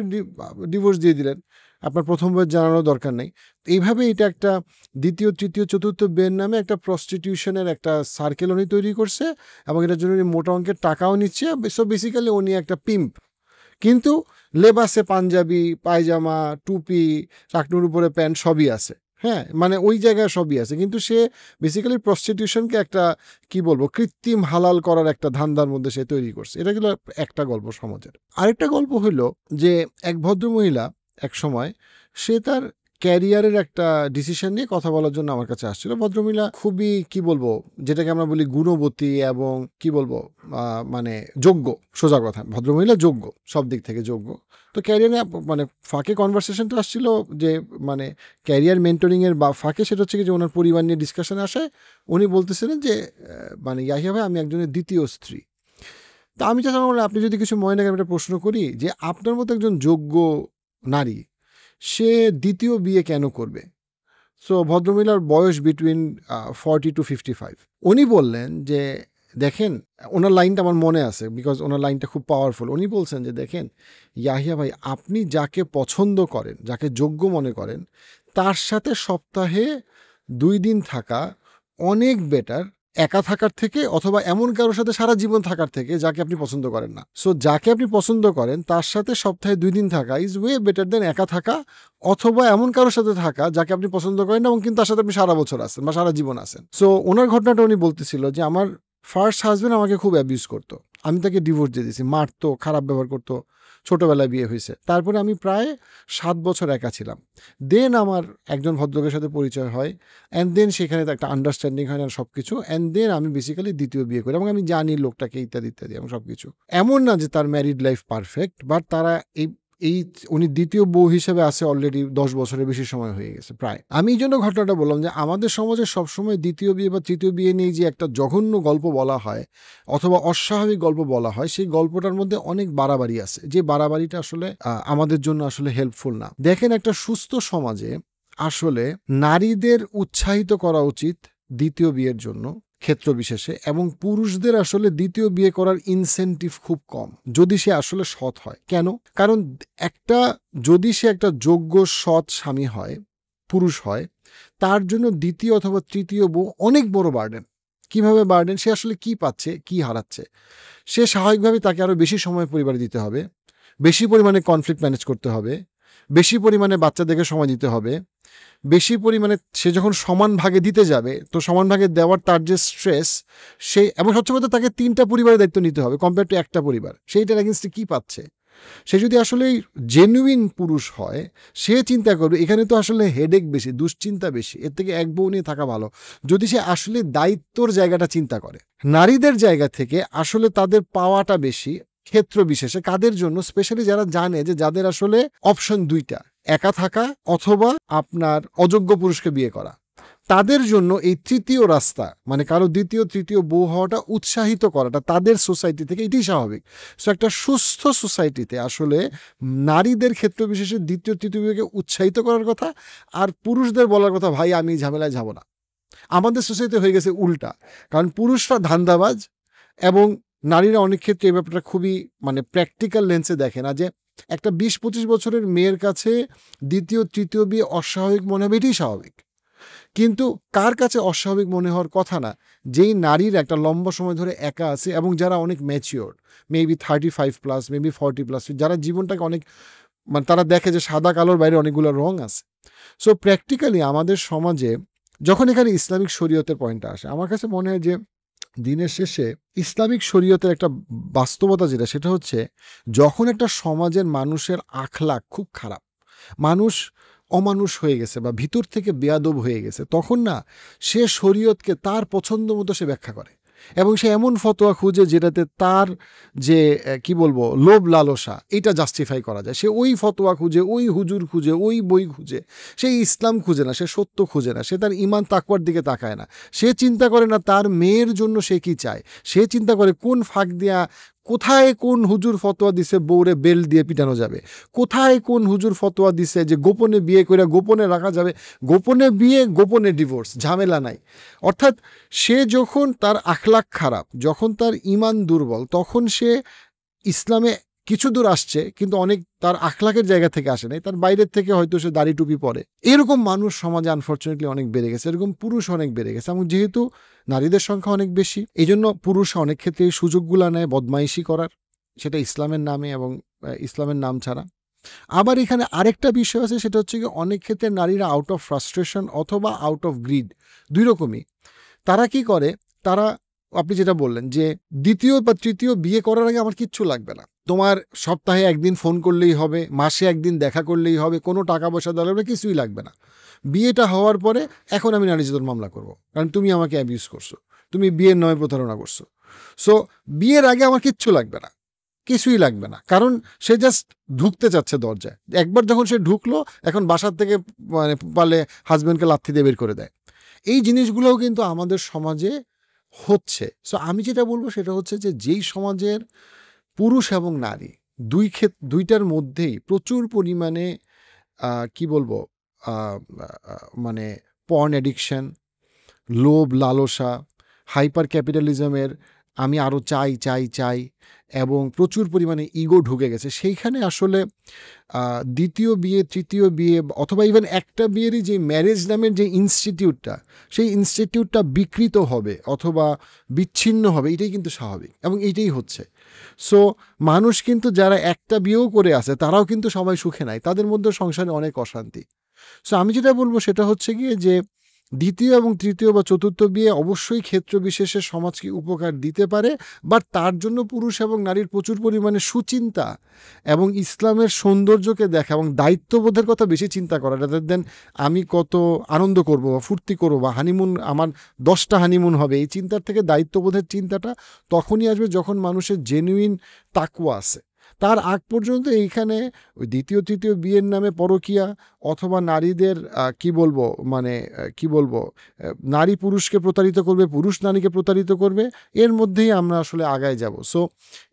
[SPEAKER 1] ডিভোর্স দিয়ে দিলেন। আপনার প্রথম বইয়ের জানানোর দরকার নেই।" এইভাবে এটা একটা দ্বিতীয়, তৃতীয়, চতুর্থ বিয়ের নামে একটা প্রস্টিটিউশনের একটা সার্কেল উনি তৈরি করছে এবং এটার জন্য উনি মোটা অঙ্কের টাকাও নিচ্ছে। সো বেসিক্যালি উনি একটা পিম্প। কিন্তু লেবাসে পাঞ্জাবি, পায়জামা, টুপি, টাকনুর উপরে প্যান্ট সবই আছে। হ্যাঁ, মানে ওই জায়গায় সবই আছে। কিন্তু সে বেসিক্যালি প্রস্টিটিউশনকে একটা, কি বলবো, কৃত্রিম হালাল করার একটা ধান্দার মধ্যে সে তৈরি করছে। এটা গেল একটা গল্প সমাজের। আরেকটা গল্প হইল যে এক ভদ্রমহিলা একসময় সে তার ক্যারিয়ারের একটা ডিসিশন নিয়ে কথা বলার জন্য আমার কাছে আসছিল। ভদ্রমহিলা খুবই, কি বলবো, যেটাকে আমরা বলি গুণবতী এবং কি বলবো, মানে যোগ্য। সোজা কথা, ভদ্রমহিলা যোগ্য, সব দিক থেকে যোগ্য। তো ক্যারিয়ারে মানে ফাঁকে কনভারসেশনটা আসছিল যে, মানে ক্যারিয়ার মেন্টরিংয়ের বা ফাঁকে, সেটা হচ্ছে কি যে ওনার পরিবার নিয়ে ডিসকাশনে আসে। উনি বলতেছিলেন যে মানে ইয়াহিয়া ভাই, আমি একজনের দ্বিতীয় স্ত্রী। তো আমি চাচ্ছিলাম আপনি যদি কিছু মনে না করেন একটা প্রশ্ন করি যে আপনার মতো একজন যোগ্য নারী সে দ্বিতীয় বিয়ে কেন করবে? সো ভদ্রমহিলার বয়স বিটুইন 40 to 55। উনি বললেন যে দেখেন, ওনার লাইনটা আমার মনে আছে বিকজ ওনার লাইনটা খুব পাওয়ারফুল। উনি বলছেন যে দেখেন ইয়াহিয়া ভাই, আপনি যাকে পছন্দ করেন, যাকে যোগ্য মনে করেন, তার সাথে সপ্তাহে 2 দিন থাকা অনেক বেটার একা থাকার থেকে, অথবা এমন কারোর সাথে সারা জীবন থাকার থেকে যাকে আপনি পছন্দ করেন না। সো যাকে আপনি পছন্দ করেন তার সাথে সপ্তাহে 2 দিন থাকা ইজ ওয়ে বেটার দেন একা থাকা, অথবা এমন কারোর সাথে থাকা যাকে আপনি পছন্দ করেন না এবং কিন্তু তার সাথে আপনি সারা বছর আছেন বা সারা জীবন আছেন। সো ওনার ঘটনাটা উনি বলতেছিল যে আমার ফার্স্ট হাজবেন্ড আমাকে খুব অ্যাবিউজ করতো, আমি তাকে ডিভোর্স দিয়ে দিয়েছি, মারতো, খারাপ ব্যবহার করতো, ছোটোবেলায় বিয়ে হয়েছে। তারপরে আমি প্রায় 7 বছর একা ছিলাম। দেন আমার একজন ভদ্রলোকের সাথে পরিচয় হয়, অ্যান্ড দেন সেখানে তো একটা আন্ডারস্ট্যান্ডিং হয় না সব কিছু, অ্যান্ড দেন আমি বেসিক্যালি দ্বিতীয় বিয়ে করি এবং আমি জানি লোকটাকে ইত্যাদি ইত্যাদি এবং সব কিছু। এমন না যে তার ম্যারিড লাইফ পারফেক্ট, বাট তারা এই এই উনি দ্বিতীয় বউ হিসেবে আছে অলরেডি 10 বছরের বেশি সময় হয়ে গেছে প্রায়। আমি এই জন্য ঘটনাটা বললাম যে আমাদের সমাজে সবসময় দ্বিতীয় বিয়ে বা তৃতীয় বিয়ে নিয়ে যে একটা জঘন্য গল্প বলা হয় অথবা অস্বাভাবিক গল্প বলা হয়, সেই গল্পটার মধ্যে অনেক বাড়াবাড়ি আছে, যে বাড়াবাড়িটা আসলে আমাদের জন্য আসলে হেল্পফুল না। দেখেন, একটা সুস্থ সমাজে আসলে নারীদের উৎসাহিত করা উচিত দ্বিতীয় বিয়ের জন্য ক্ষেত্র বিশেষে, এবং পুরুষদের আসলে দ্বিতীয় বিয়ে করার ইনসেন্টিভ খুব কম যদি সে আসলে সৎ হয়। কেন? কারণ যদি সে একটা যোগ্য সৎ স্বামী হয়, পুরুষ হয়, তার জন্য দ্বিতীয় অথবা তৃতীয় বউ অনেক বড় বার্ডেন। কিভাবে বার্ডেন? সে আসলে কি পাচ্ছে, কি হারাচ্ছে? সে স্বাভাবিকভাবে তাকে আরো বেশি সময় পরিবারে দিতে হবে, বেশি পরিমাণে কনফ্লিক্ট ম্যানেজ করতে হবে, বেশি পরিমাণে বাচ্চাদেরকে সময় দিতে হবে, বেশি পরিমাণে সে যখন সমান ভাগে দিতে যাবে তো সমান ভাগে দেওয়ার তার যে স্ট্রেস, এবং সবচেয়ে কথা তাকে 3টা পরিবারের দায়িত্ব নিতে হবে কম্পেয়ার টু একটা পরিবার। সেইটার এগেনস্টে কি পাচ্ছে? সে যদি আসলে জেনুইন পুরুষ হয়, সে চিন্তা করবে এখানে তো আসলে হেডেক বেশি, দুশ্চিন্তা বেশি, এর থেকে এক বউ নিয়ে থাকা ভালো। যদি সে আসলে দায়িত্বর জায়গাটা চিন্তা করে, নারীদের জায়গা থেকে আসলে তাদের পাওয়াটা বেশি ক্ষেত্র বিশেষে। কাদের জন্য? স্পেশালি যারা জানে যে যাদের আসলে অপশন 2টা, একা থাকা অথবা আপনার অযোগ্য পুরুষকে বিয়ে করা, তাদের জন্য এই তৃতীয় রাস্তা, মানে কারো দ্বিতীয় তৃতীয় বউ হওয়াটা উৎসাহিত করাটা তাদের সোসাইটি থেকে এটাই স্বাভাবিক। সো একটা সুস্থ সোসাইটিতে আসলে নারীদের ক্ষেত্র বিশেষে দ্বিতীয় তৃতীয় বিয়েকে উৎসাহিত করার কথা, আর পুরুষদের বলার কথা ভাই আমি ঝামেলায় যাব না। আমাদের সোসাইটি হয়ে গেছে উল্টা, কারণ পুরুষরা ধান্দাবাজ এবং নারীরা অনেক ক্ষেত্রে এই ব্যাপারটা খুবই প্র্যাকটিক্যাল লেন্সে দেখে না, যে একটা 20-25 বছরের মেয়ের কাছে দ্বিতীয় তৃতীয় বিয়ে অস্বাভাবিক মনে হবে, এটাই স্বাভাবিক। কিন্তু কার কাছে অস্বাভাবিক মনে হওয়ার কথা না? যেই নারীর একটা লম্বা সময় ধরে একা আছে এবং যারা অনেক ম্যাচিওর, মেবি 35+, মেবি 40+, যারা জীবনটাকে অনেক তারা দেখে যে সাদা কালোর বাইরে অনেকগুলো রং আছে। সো প্র্যাকটিক্যালি আমাদের সমাজে যখন এখানে ইসলামিক শরীয়তের পয়েন্টটা আসে, আমার কাছে মনে হয় যে দিনের শেষে ইসলামিক শরীয়তের একটা বাস্তবতা যেটা, সেটা হচ্ছে যখন একটা সমাজের মানুষের আখলাক খুব খারাপ, মানুষ অমানুষ হয়ে গেছে বা ভিতর থেকে বেয়াদব হয়ে গেছে, তখন না সে শরীয়তকে তার পছন্দ মতো সে ব্যাখ্যা করে এবং সে এমন ফতোয়া খুঁজে যেটাতে তার যে লোভ লালসা এটা জাস্টিফাই করা যায়। সে ওই ফতোয়া খুঁজে, ওই হুজুর খুঁজে, ওই বই খুঁজে। সে ইসলাম খুঁজে না, সে সত্য খুঁজে না, সে তার ইমান তাকওয়ার দিকে তাকায় না। সে চিন্তা করে না তার মেয়ের জন্য সে কি চায়, সে চিন্তা করে কোন ফাঁক দিয়া, কোথায় কোন হুজুর ফতোয়া দিছে বউরে বেল দিয়ে পিটানো যাবে, কোথায় কোন হুজুর ফতোয়া দিছে যে গোপনে বিয়ে করে গোপনে রাখা যাবে, গোপনে বিয়ে গোপনে ডিভোর্স, ঝামেলা নাই। অর্থাৎ সে যখন তার আখলাক খারাপ, যখন তার ইমান দুর্বল, তখন সে ইসলামে কিছু দূর আসছে কিন্তু অনেক তার আখলাকের জায়গা থেকে আসে নাই, তার বাইরের থেকে হয়তো সে দাড়ি টুপি পরে। এরকম মানুষ সমাজে আনফর্চুনেটলি অনেক বেড়ে গেছে, এরকম পুরুষ অনেক বেড়ে গেছে। এবং যেহেতু নারীদের সংখ্যা অনেক বেশি, এই জন্য পুরুষ অনেক ক্ষেত্রে এই সুযোগগুলো নেয় বদমাইশি করার, সেটা ইসলামের নামে এবং ইসলামের নাম ছাড়া। আবার এখানে আরেকটা বিষয় আছে, সেটা হচ্ছে কি অনেক ক্ষেত্রে নারীরা আউট অফ ফ্রাস্ট্রেশন অথবা আউট অফ গ্রিড, দুই রকমই তারা কি করে, তারা আপনি যেটা বললেন যে দ্বিতীয় বা তৃতীয় বিয়ে করার আগে আমার কিচ্ছু লাগবে না, তোমার সপ্তাহে একদিন ফোন করলেই হবে, মাসে একদিন দেখা করলেই হবে, কোনো টাকা পয়সা দেওয়া লাগবে, কিছুই লাগবে না। বিয়েটা হওয়ার পরে এখন আমি নারী নির্যাতন মামলা করব, কারণ তুমি আমাকে অ্যাবিউজ করছো, তুমি বিয়ের নামে প্রতারণা করছো। সো বিয়ের আগে আমার কিচ্ছু লাগবে না, কিছুই লাগবে না, কারণ সে জাস্ট ঢুকতে চাচ্ছে দরজায়। একবার যখন সে ঢুকলো, এখন বাসার থেকে পারলে হাজব্যান্ডকে লাথি দিয়ে বের করে দেয়। এই জিনিসগুলোও কিন্তু আমাদের সমাজে হচ্ছে। সো আমি যেটা বলবো সেটা হচ্ছে যে যেই সমাজের পুরুষ এবং নারী দুইটার মধ্যেই প্রচুর পরিমাণে কি বলবো মানে পর্ন অ্যাডিকশন, লোভ লালসা, হাইপার ক্যাপিটালিজমের আমি আরও চাই চাই চাই এবং প্রচুর পরিমাণে ইগো ঢুকে গেছে, সেইখানে আসলে দ্বিতীয় বিয়ে, তৃতীয় বিয়ে অথবা ইভেন একটা বিয়েরই যে ম্যারেজ নামের যে ইনস্টিটিউটটা, সেই ইনস্টিটিউটটা বিকৃত হবে অথবা বিচ্ছিন্ন হবে, এটাই কিন্তু স্বাভাবিক এবং এইটাই হচ্ছে। সো মানুষ কিন্তু যারা একটা বিয়েও করে আছে তারাও কিন্তু সবাই সুখে নাই, তাদের মধ্যে সংসারে অনেক অশান্তি। সো আমি যেটা বলবো সেটা হচ্ছে গিয়ে যে দ্বিতীয় এবং তৃতীয় বা চতুর্থ বিয়ে অবশ্যই ক্ষেত্র বিশেষে সমাজকে উপকার দিতে পারে, বাট তার জন্য পুরুষ এবং নারীর প্রচুর পরিমাণে সুচিন্তা এবং ইসলামের সৌন্দর্যকে দেখা এবং দায়িত্ববোধের কথা বেশি চিন্তা করা, রাদার দেন আমি কত আনন্দ করব বা ফুর্তি করবো বা হানিমুন আমার 10টা হানিমুন হবে, এই চিন্তার থেকে দায়িত্ববোধের চিন্তাটা তখনই আসবে যখন মানুষের জেনুইন তাকওয়া আছে। তার আগ পর্যন্ত এইখানে ওই দ্বিতীয় তৃতীয় বিয়ের নামে পরকীয়া অথবা নারীদের কি বলবো মানে কি বলবো নারী পুরুষকে প্রতারিত করবে, পুরুষ নারীকে প্রতারিত করবে, এর মধ্যেই আমরা আসলে আগায় যাব। সো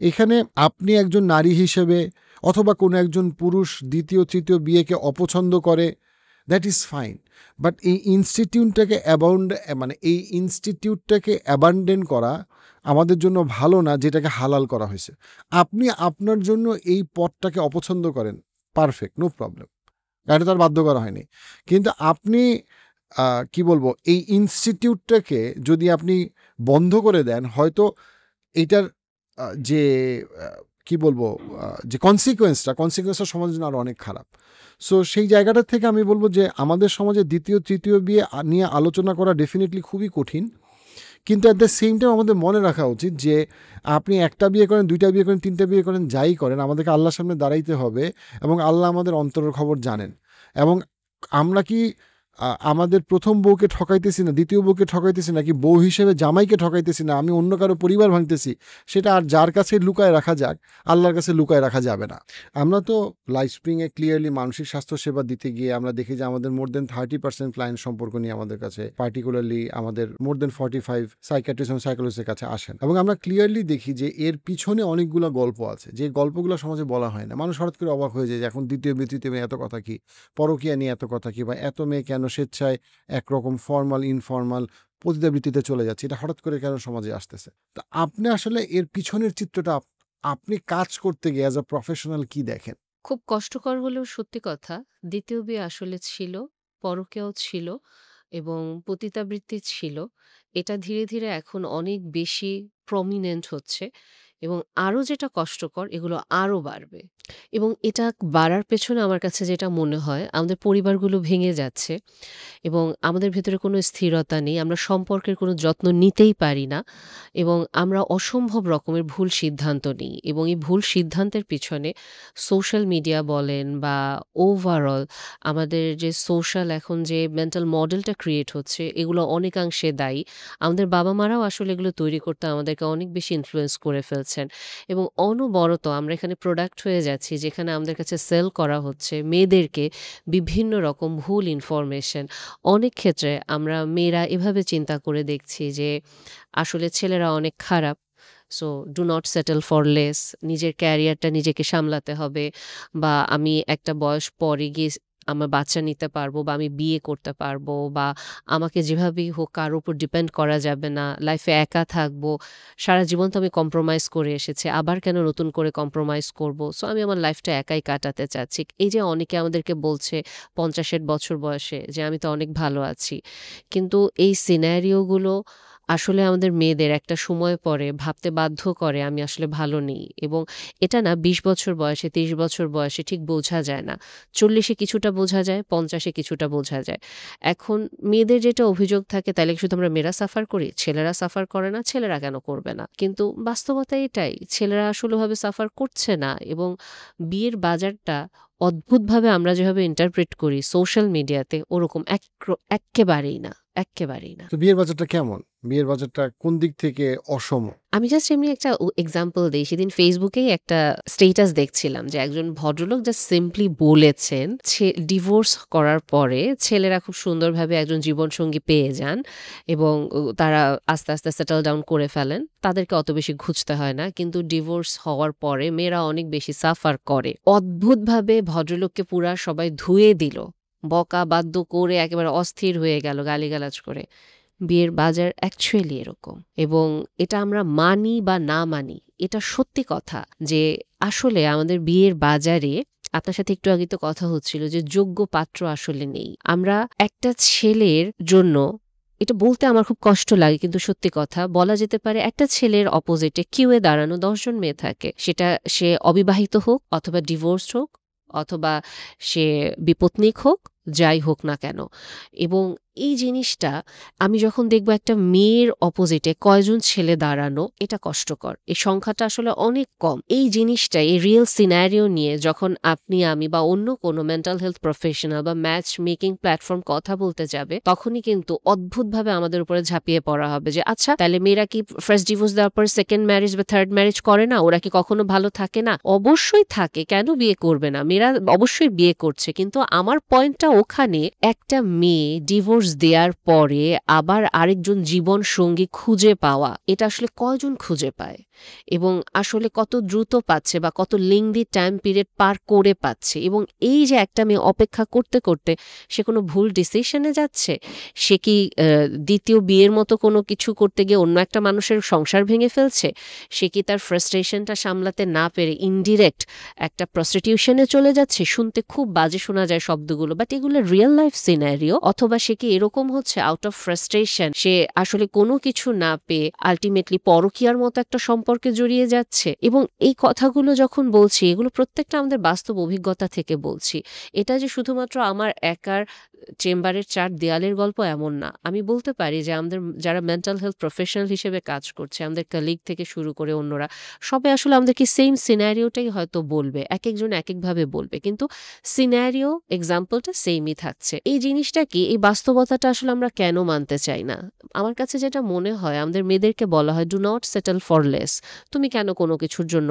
[SPEAKER 1] এখানে আপনি একজন নারী হিসেবে অথবা কোনো একজন পুরুষ দ্বিতীয় তৃতীয় বিয়েকে অপছন্দ করে, দ্যাট ইজ ফাইন, বাট এই ইনস্টিটিউটটাকে অ্যাবান্ডেন করা আমাদের জন্য ভালো না, যেটাকে হালাল করা হয়েছে। আপনি আপনার জন্য এই পথটাকে অপছন্দ করেন, পারফেক্ট, নো প্রবলেম, এটা তার বাধ্য করা হয়নি। কিন্তু আপনি কি বলবো এই ইনস্টিটিউটটাকে যদি আপনি বন্ধ করে দেন, হয়তো এইটার যে কি বলবো যে কনসিকুয়েন্সটা সমাজের জন্য আরও অনেক খারাপ। সো সেই জায়গাটা থেকে আমি বলবো যে আমাদের সমাজে দ্বিতীয় তৃতীয় বিয়ে নিয়ে আলোচনা করা ডেফিনেটলি খুবই কঠিন, কিন্তু অ্যাট দ্য সেম টাইম আমাদের মনে রাখা উচিত যে আপনি একটা বিয়ে করেন, দুইটা বিয়ে করেন, তিনটা বিয়ে করেন, যাই করেন, আমাদেরকে আল্লাহর সামনে দাঁড়াইতে হবে এবং আল্লাহ আমাদের অন্তরের খবর জানেন। এবং আমরা কি আমাদের প্রথম বউকে ঠকাইতেছি না, দ্বিতীয় বউকে ঠকাইতেছি নাকি বউ হিসেবে জামাইকে ঠকাইতেছি না, আমি অন্য কারো পরিবার ভাঙতেছি, সেটা আর যার কাছে লুকায় রাখা যাক, আল্লাহর কাছে লুকায় রাখা যাবে না। আমরা তো লাইফ স্প্রিংয়ে ক্লিয়ারলি মানসিক স্বাস্থ্য সেবা দিতে গিয়ে আমরা দেখি যে আমাদের মোর দেন 30% ক্লায়েন্ট সম্পর্ক নিয়ে আমাদের কাছে, পার্টিকুলারলি আমাদের মোর দেন 45 সাইকিয়াট্রিস্ট এবং সাইকোলজিস্টের কাছে আসেন, এবং আমরা ক্লিয়ারলি দেখি যে এর পিছনে অনেকগুলো গল্প আছে, যে গল্পগুলো সমাজে বলা হয় না। মানুষ হঠাৎ করে অবাক হয়ে যায় যে এখন দ্বিতীয় বিয়ে, তৃতীয় মেয়ে এত কথা কি, পরকীয়া নিয়ে এত কথা কি, বা এত মেয়ে কেন স্বেচ্ছায় একরকম ফর্মাল ইনফর্মাল পতিতাবৃত্তিতে চলে যাচ্ছে, এটা হঠাৎ করে কেন সমাজে আসতেছে। তা আপনি আসলে এর পিছনের চিত্রটা আপনি কাজ করতে গিয়ে অ্যাজ আ প্রফেশনাল কি দেখেন?
[SPEAKER 2] খুব কষ্টকর হলেও সত্যি কথা, দ্বিতীয় বিয়ে আসলে ছিল, পরকীয়াও ছিল এবং পতিতাবৃত্তি ছিল। এটা ধীরে, ধীরে এখন অনেক বেশি প্রমিনেন্ট হচ্ছে এবং আরো যেটা কষ্টকর, এগুলো আরো বাড়বে। এবং এটা বাড়ার পেছনে আমার কাছে যেটা মনে হয়, আমাদের পরিবারগুলো ভেঙে যাচ্ছে এবং আমাদের ভেতরে কোনো স্থিরতা নেই। আমরা সম্পর্কের কোনো যত্ন নিতেই পারি না এবং আমরা অসম্ভব রকমের ভুল সিদ্ধান্ত নিই এবং এই ভুল সিদ্ধান্তের পিছনে সোশ্যাল মিডিয়া বলেন বা ওভারঅল আমাদের যে সোশ্যাল এখন যে মেন্টাল মডেলটা ক্রিয়েট হচ্ছে, এগুলো অনেকাংশে দায়ী। আমাদের বাবা-মারাও আসলে এগুলো তৈরি করতে আমাদেরকে অনেক বেশি ইনফ্লুয়েন্স করে ফেলছেন এবং অনবরত আমরা এখানে প্রোডাক্ট হয়ে যাচ্ছি, যেখানে আমাদের কাছে সেল করা হচ্ছে মেয়েদেরকে বিভিন্ন রকম ভুল ইনফরমেশন। অনেক ক্ষেত্রে আমরা মেয়েরা এভাবে চিন্তা করে দেখছি যে আসলে ছেলেরা অনেক খারাপ, so do not settle for less, নিজের ক্যারিয়ারটা নিজেকে সামলাতে হবে, বা আমি একটা বয়স পরে গিয়ে আমার বাচ্চা নিতে পারবো বা আমি বিয়ে করতে পারবো, বা আমাকে যেভাবেই হোক কার উপর ডিপেন্ড করা যাবে না, লাইফে একা থাকবো, সারা জীবন তো আমি কম্প্রোমাইজ করে এসেছি, আবার কেন নতুন করে কম্প্রোমাইজ করব, সো আমি আমার লাইফটা একাই কাটাতে চাচ্ছি। এই যে অনেকে আমাদেরকে বলছে 50-60 বছর বয়সে যে আমি তো অনেক ভালো আছি, কিন্তু এই সিনারিওগুলো আসলে আমাদের মেয়েদের একটা সময় পরে ভাবতে বাধ্য করে আমি আসলে ভালো নেই। এবং এটা না ২০ বছর বয়সে, ৩০ বছর বয়সে ঠিক বোঝা যায় না। ৪০-এ কিছুটা বোঝা যায়, ৫০-এ কিছুটা বোঝা যায়। এখন মেয়েদের যেটা অভিযোগ থাকে, তাইলে কি শুধু আমরা মেয়েরা সাফার করি? ছেলেরা সাফার করে না? ছেলেরা কেন করবে না? কিন্তু বাস্তবতা এটাই। ছেলেরা আসলে ওভাবে সাফার করছে না এবং বিয়ের বাজারটা অদ্ভুতভাবে আমরা যেভাবে ইন্টারপ্রেট করি সোশ্যাল মিডিয়াতে, ওরকম এক্কেবারেই না। এক্কেবারেই না।
[SPEAKER 1] তো বিয়ের বাজারটা কেমন? বিয়ের বাজারটা কোন দিক থেকে অসম?
[SPEAKER 2] আমি জাস্ট এমনি একটা এক্সাম্পল দেই। সেদিন ফেসবুকেই একটা স্টেটাস দেখছিলাম যে একজন ভদ্রলোক জাস্ট সিম্পলি বলেছেন ডিভোর্স করার পরে ছেলেরা খুব সুন্দরভাবে একজন জীবনসঙ্গী পেয়ে যান এবং তারা আস্তে আস্তে সেটেল ডাউন করে ফেলেন। তাদেরকে অত বেশি খুঁজতে হয় না। কিন্তু ডিভোর্স হওয়ার পরে মেয়েরা অনেক বেশি সাফার করে। অদ্ভুতভাবে ভদ্রলোককে পুরা সবাই ধুয়ে দিল। বকা বাদ্য করে একেবারে অস্থির হয়ে গেল গালিগালাজ করে। বিয়ের বাজার অ্যাকচুয়ালি এরকম, এবং এটা আমরা মানি বা না মানি, এটা সত্যি কথা যে আসলে আমাদের বিয়ের বাজারে আপনার সাথে একটু আগে তো কথা হচ্ছিল যে যোগ্য পাত্র আসলে নেই। আমরা একটা ছেলের জন্য, এটা বলতে আমার খুব কষ্ট লাগে কিন্তু সত্যি কথা, বলা যেতে পারে একটা ছেলের অপোজিটে কিউয়ে দাঁড়ানো 10 জন মেয়ে থাকে। সেটা সে অবিবাহিত হোক অথবা ডিভোর্স হোক অথবা সে বিপত্নিক হোক, যাই হোক না কেন। এবং এই জিনিসটা আমি যখন দেখব একটা মেয়ের অপোজিটে কয়জন ছেলে দাঁড়ানো, এটা কষ্টকর। এই সংখ্যাটা আসলে অনেক কম। এই জিনিসটা, এই রিয়েল সিনারিও নিয়ে যখন আপনি, আমি বা অন্য কোনো মেন্টাল হেলথ প্রফেশনাল বা ম্যাচ মেকিং প্ল্যাটফর্ম কথা বলতে যাবে, তখনই কিন্তু অদ্ভুতভাবে আমাদের উপরে ঝাঁপিয়ে পড়া হবে যে আচ্ছা তাহলে মেয়েরা কি ফার্স্ট ডিভোর্স দেওয়ার পর সেকেন্ড ম্যারেজ বা থার্ড ম্যারেজ করে না? ওরা কি কখনো ভালো থাকে না? অবশ্যই থাকে, কেন বিয়ে করবে না? মেয়েরা অবশ্যই বিয়ে করছে। কিন্তু আমার পয়েন্টটা ওখানে, একটা মেয়ে ডিভোর্স দেওয়ার পরে আবার আরেকজন জীবন সঙ্গী খুঁজে পাওয়া, এটা আসলে কয়জন খুঁজে পায় এবং আসলে কত দ্রুত পাচ্ছে বা কত লেংদি টাইম পিরিয়ড পার করে পাচ্ছে। এবং এই যে একটা মেয়ে অপেক্ষা করতে করতে সে কোনো ভুল ডিসিশনে যাচ্ছে, সে কি দ্বিতীয় বিয়ের মতো কোনো কিছু করতে গিয়ে অন্য একটা মানুষের সংসার ভেঙে ফেলছে, সে কি তার ফ্রাস্ট্রেশনটা সামলাতে না পেরে ইনডিরেক্ট একটা প্রস্টিটিউশনে চলে যাচ্ছে। শুনতে খুব বাজে শোনা যায় শব্দগুলো, বাট এগুলো রিয়েল লাইফ সিনারিও। অথবা সে কি এরকম হচ্ছে আউট অফ ফ্রাস্ট্রেশন সে আসলে কোনো কিছু না পেয়ে আলটিমেটলি পরকীয়ার মতো একটা সম্পর্কে জড়িয়ে যাচ্ছে। এবং এই কথাগুলো যখন বলছি, এগুলো প্রত্যেকটা আমাদের বাস্তব অভিজ্ঞতা থেকে বলছি। এটা যে শুধুমাত্র আমার একার চেম্বারের 4 দেয়ালের গল্প এমন না। আমি বলতে পারি যে আমাদের যারা মেন্টাল হেলথ প্রফেশনাল হিসেবে কাজ করছে, আমাদের কলিগ থেকে শুরু করে অন্যরা, সবাই আসলে আমাদেরকে সেম সিনারিওটাই হয়তো বলবে, এক একজন এক একভাবে বলবে, কিন্তু সিনারিও এক্সাম্পলটা সেমই থাকছে। এই জিনিসটা কি, এই বাস্তবতাটা আসলে আমরা কেন মানতে চাই না? আমার কাছে যেটা মনে হয়, আমাদের মেয়েদেরকে বলা হয় do not settle for less. তুমি কেন কোনো কিছুর জন্য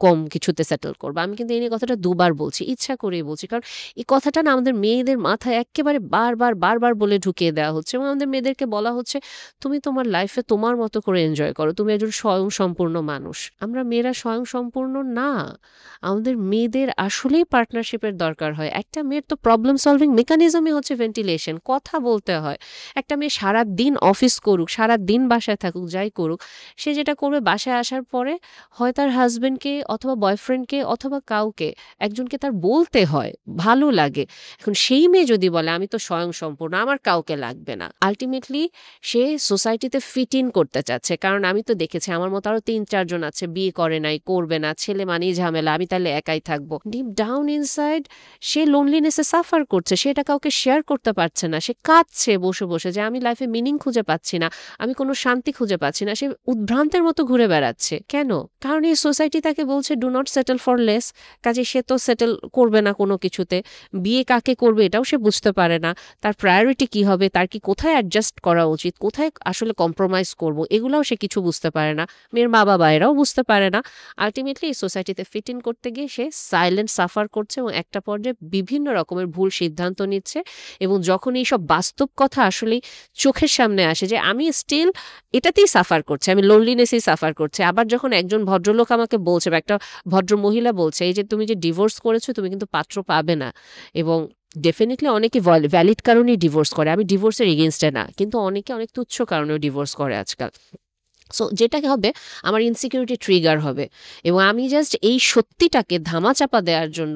[SPEAKER 2] কম কিছুতে সেটেল করবা? আমি কিন্তু এই নিয়ে কথাটা দুবার বলছি, ইচ্ছা করেই বলছি, কারণ এই কথাটা না আমাদের মেয়েদের মাথায় একেবারে বারবার বারবার বলে ঢুকিয়ে দেওয়া হচ্ছে এবং আমাদের মেয়েদেরকে বলা হচ্ছে তুমি তোমার লাইফে তোমার মতো করে এনজয় করো, তুমি একজন স্বয়ংসম্পূর্ণ মানুষ। আমরা মেয়েরা স্বয়ংসম্পূর্ণ না। আমাদের মেয়েদের আসলেই পার্টনারশিপের দরকার হয়। একটা মেয়ের তো প্রবলেম সলভিং মেকানিজমই হচ্ছে ভেন্টিলেশন, কথা বলতে হয়। একটা মেয়ে সারা দিন অফিস করুক, সারা দিন বাসায় থাকুক, যাই করুক, সে যেটা করবে বাসায় আসার পরে হয় তার হাজবেন্ডকে অথবা বয়ফ্রেন্ডকে অথবা কাউকে একজনকে তার বলতে হয়, ভালো লাগে। এখন সেই মেয়ে যদি বলে আমি তো স্বয়ংসম্পূর্ণ, আমার কাউকে লাগবে না, আলটিমেটলি সে সোসাইটিতে ফিট ইন করতে চাচ্ছে। কারণ আমি তো দেখেছি আমার মতো আরো 3-4 জন আছে, বিয়ে করে নাই, করবে না, ছেলে মানেই ঝামেলা, আমি তাহলে একাই থাকবো। ডিপ ডাউন ইনসাইড সে লোনলিনেসে সাফার করছে, সে এটা কাউকে শেয়ার করতে পারছে না, সে কাঁদছে বসে বসে যে আমি লাইফে মিনিং খুঁজে পাচ্ছি না, আমি কোনো শান্তি খুঁজে পাচ্ছি না। সে উদ্ভ্রান্তের মতো ঘুরে বেড়াচ্ছে। কেন? কারণ এই সোসাইটি তাকে বলছে do not settle for less. কাজে সে তো সেটেল করবে না কোনো কিছুতে। বিয়ে কাকে করবে এটাও সে বুঝতে পারে না। তার প্রায়োরিটি কি হবে, তার কি কোথায় অ্যাডজাস্ট করা উচিত, কোথায় আসলে কম্প্রোমাইজ করব, এগুলাও সে কিছু বুঝতে পারে না। মেয়ের মা বাবা এরাও বুঝতে পারে না। আলটিমেটলি এই সোসাইটিতে ফিট ইন করতে গিয়ে সে সাইলেন্ট সাফার করছে এবং একটা পর্যায়ে বিভিন্ন রকমের ভুল সিদ্ধান্ত নিচ্ছে। এবং যখন এইসব বাস্তব কথা আসলে চোখের সামনে আসে যে আমি স্টিল এটাতেই সাফার করছি, আমি লোনলিনেসেই সাফার করছি, আবার যখন একজন ভদ্রলোক আমাকে বলছে বা একটা ভদ্র মহিলা বলছে এই যে তুমি যে ডিভোর্স করেছো তুমি কিন্তু পাত্র পাবে না, এবং ডেফিনেটলি অনেকে ভ্যালিড কারণেই ডিভোর্স করে, আমি ডিভোর্সের এগেনস্টে না, কিন্তু অনেকে অনেক তুচ্ছ কারণেও ডিভোর্স করে আজকাল। সো যেটা হবে আমার ইনসিকিউরিটি ট্রিগার হবে এবং আমি জাস্ট এই সত্যিটাকে ধামাচাপা দেওয়ার জন্য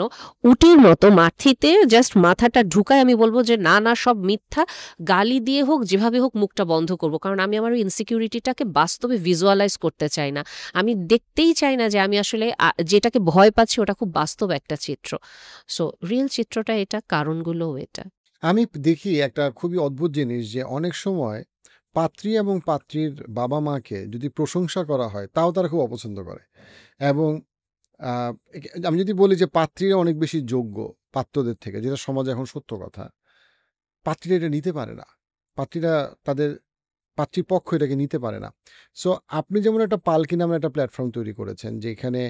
[SPEAKER 2] উটের মতো মাটিতে জাস্ট মাথাটা ঢুকায় আমি বলবো যে না না সব মিথ্যা, গালি দিয়ে হোক যেভাবে হোক মুখটা বন্ধ করব, কারণ আমি আমার ইনসিকিউরিটিটাকে বাস্তবে ভিজুয়ালাইজ করতে চাই না। আমি দেখতেই চাই না যে আমি আসলে যেটাকে ভয় পাচ্ছি ওটা খুব বাস্তব একটা চিত্র। সো রিয়েল চিত্রটা এটা, কারণগুলোও এটা।
[SPEAKER 1] আমি দেখি একটা খুবই অদ্ভুত জিনিস যে অনেক সময় পাত্রী এবং পাত্রীর বাবা মাকে যদি প্রশংসা করা হয় তাও তারা খুব অপছন্দ করে। এবং আমি যদি বলি যে পাত্রীরা অনেক বেশি যোগ্য পাত্রদের থেকে, যেটা সমাজে এখন সত্য কথা, পাত্রীরা এটা নিতে পারে না। পাত্রীরা তাদের পাত্রীপক্ষ এটাকে নিতে পারে না। সো আপনি যেমন একটা পালকি নামের একটা প্ল্যাটফর্ম তৈরি করেছেন, যেখানে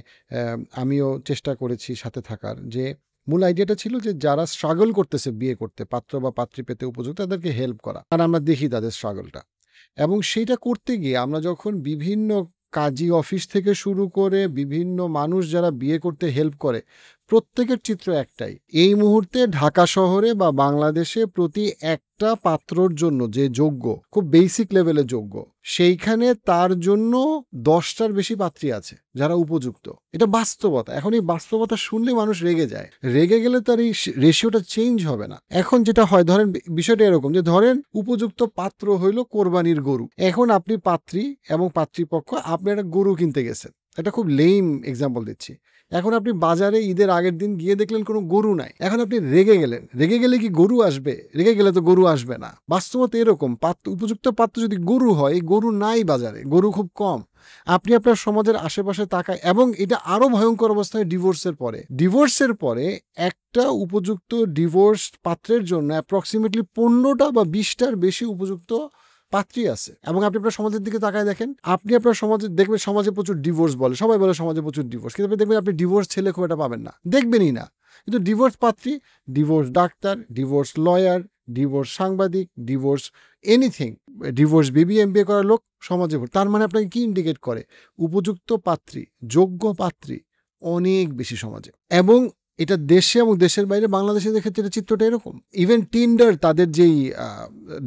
[SPEAKER 1] আমিও চেষ্টা করেছি সাথে থাকার, যে মূল আইডিয়াটা ছিল যে যারা স্ট্রাগল করতেছে বিয়ে করতে, পাত্র বা পাত্রী পেতে উপযুক্ত, তাদেরকে হেল্প করা, আর আমরা দেখি তাদের স্ট্রাগলটা। এবং সেইটা করতে গিয়ে আমরা যখন বিভিন্ন কাজী অফিস থেকে শুরু করে বিভিন্ন মানুষ যারা বিয়ে করতে হেল্প করে, প্রত্যেকের চিত্র একটাই। এই মুহূর্তে ঢাকা শহরে বা বাংলাদেশে প্রতি একটা পাত্রর জন্য যে যোগ্য, খুব বেসিক লেভেলে যোগ্য, সেইখানে তার জন্য 10টার বেশি পাত্রী আছে যারা উপযুক্ত। এটা বাস্তবতা। এখন এই বাস্তবতা শুনলে মানুষ রেগে যায়। রেগে গেলে তার এই রেশিওটা চেঞ্জ হবে না। এখন যেটা হয়, ধরেন বিষয়টা এরকম যে ধরেন উপযুক্ত পাত্র হইল কোরবানির গরু। এখন আপনি পাত্রী এবং পাত্রীপক্ষ, আপনি একটা গরু কিনতে গেছেন। এটা খুব লেম এক্সাম্পল দিচ্ছি। এখন আপনি বাজারে ঈদের আগের দিন গিয়ে দেখলেন কোনো গরু নাই। এখন আপনি রেগে গেলেন। রেগে গেলে কি গরু আসবে? রেগে গেলে তো গরু আসবে না। বাস্তবতা এরকম, উপযুক্ত পাত্র যদি গরু হয়, গরু নাই বাজারে, গরু খুব কম। আপনি আপনার সমাজের আশেপাশে তাকায়, এবং এটা আরো ভয়ঙ্কর অবস্থায় ডিভোর্সের পরে একটা উপযুক্ত ডিভোর্স পাত্রের জন্য অ্যাপ্রক্সিমেটলি 15টা বা 20টার বেশি উপযুক্ত পাত্রী আছে। এবং আপনি আপনার সমাজের দিকে তাকায় দেখেন, আপনি আপনার সমাজে দেখবেন সমাজে প্রচুর ডিভোর্স বলে, সবাই বলে সমাজে প্রচুর ডিভোর্স, কিন্তু আপনি দেখবেন আপনি ডিভোর্স ছেলে খুব একটা পাবেন না, দেখবেনই না। কিন্তু ডিভোর্স পাত্রী, divorce doctor, divorce lawyer, divorce সাংবাদিক, ডিভোর্স এনিথিং, ডিভোর্স বিবিএমবিএ করা লোক সমাজে। তার মানে আপনাকে কি ইন্ডিকেট করে? উপযুক্ত পাত্রী, যোগ্য পাত্রী অনেক বেশি সমাজে। এবং এটা দেশে এবং দেশের বাইরে, বাংলাদেশের ক্ষেত্রে চিত্রটা এরকম। ইভেন টিন্ডার তাদের যেই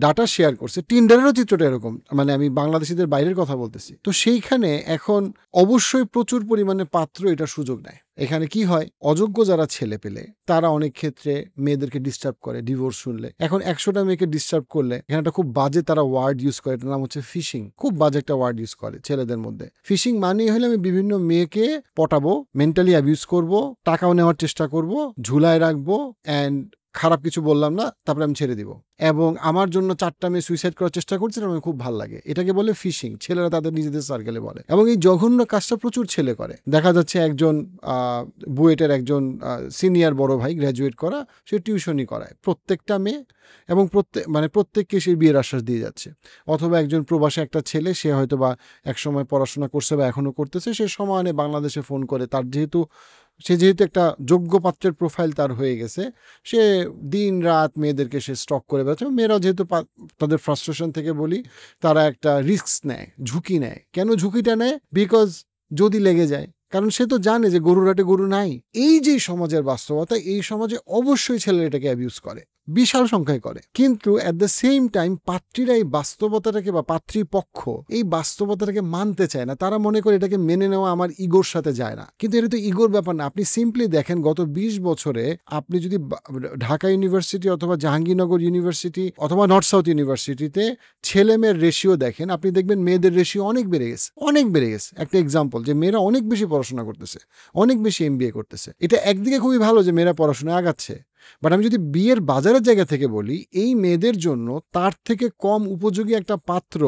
[SPEAKER 1] ডাটা শেয়ার করছে, টিন্ডারেরও চিত্রটা এরকম। মানে আমি বাংলাদেশিদের বাইরের কথা বলতেছি। তো সেইখানে এখন অবশ্যই প্রচুর পরিমাণে পাত্র এটা সুযোগ নেয়। এখানে কি হয়, অযোগ্য যারা ছেলে পেলে তারা অনেক ক্ষেত্রে মেয়েদেরকে ডিস্টার্ব করে ডিভোর্স শুনলে। এখন 100টা মেয়েকে ডিস্টার্ব করলে এখানে একটা খুব বাজে তারা ওয়ার্ড ইউজ করে, এটার নাম হচ্ছে ফিশিং। খুব বাজে একটা ওয়ার্ড ইউজ করে ছেলেদের মধ্যে। ফিশিং মানেই হলে আমি বিভিন্ন মেয়েকে পটাবো, মেন্টালি অ্যাবিউজ করব, টাকাও নেওয়ার চেষ্টা করব, ঝুলায় রাখবো, অ্যান্ড খারাপ কিছু বললাম না, তারপরে আমি ছেড়ে দিব। এবং আমার জন্য 4টা মেয়ে সুইসাইড করার চেষ্টা করছে, আমার খুব ভালো লাগে। এটাকে বলে ফিশিং। ছেলেরা তাদের নিজেদের সার্কেলে বলে। এবং এই জঘন্য কাজটা প্রচুর ছেলে করে। দেখা যাচ্ছে একজন বুয়েটের একজন সিনিয়র বড় ভাই, গ্র্যাজুয়েট করা, সে টিউশনই করায় প্রত্যেকটা মেয়ে, এবং প্রত্যেককে সে বিয়ের আশ্বাস দিয়ে যাচ্ছে। অথবা একজন প্রবাসী একটা ছেলে, সে হয়তো বা একসময় পড়াশোনা করছে বা এখনো করতেছে, সে সমানে বাংলাদেশে ফোন করে, সে যেহেতু একটা যোগ্য পাত্রের প্রোফাইল তার হয়ে গেছে, সে দিন রাত মেয়েদেরকে সে স্টক করে বেড়াচ্ছে। মেয়েরাও যেহেতু তাদের ফ্রাস্ট্রেশন থেকে বলি, তারা একটা রিস্ক নেয়, ঝুঁকি নেয়। কেন ঝুঁকিটা নেয়? বিকজ যদি লেগে যায়, কারণ সে তো জানে যে গরুর হাটে গরু নাই। এই যে সমাজের বাস্তবতা, এই সমাজে অবশ্যই ছেলেরা এটাকে অ্যাবিউজ করে, বিশাল সংখ্যায় করে। কিন্তু অ্যাট দ্য সেম টাইম পাত্রীরা এই বাস্তবতাটাকে, বা পাত্রীপক্ষ এই বাস্তবতাটাকে মানতে চায় না। তারা মনে করে এটাকে মেনে নেওয়া আমার ইগোর সাথে যায় না। কিন্তু এটা তো ইগোর ব্যাপার না। আপনি সিম্পলি দেখেন, গত 20 বছরে আপনি যদি ঢাকা ইউনিভার্সিটি অথবা জাহাঙ্গীরনগর ইউনিভার্সিটি অথবা নর্থ সাউথ ইউনিভার্সিটিতে ছেলে মেয়ের রেশিও দেখেন, আপনি দেখবেন মেয়েদের রেশিও অনেক বেড়ে গেছে। একটা এক্সাম্পল, যে মেয়েরা অনেক বেশি পড়াশোনা করতেছে, অনেক বেশি এমবিএ করতেছে। এটা একদিকে খুবই ভালো যে মেয়েরা পড়াশোনায় আগাচ্ছে। বাট আমি যদি বিয়ের বাজারের জায়গা থেকে বলি, এই মেয়েদের জন্য তার থেকে কম উপযোগী একটা পাত্র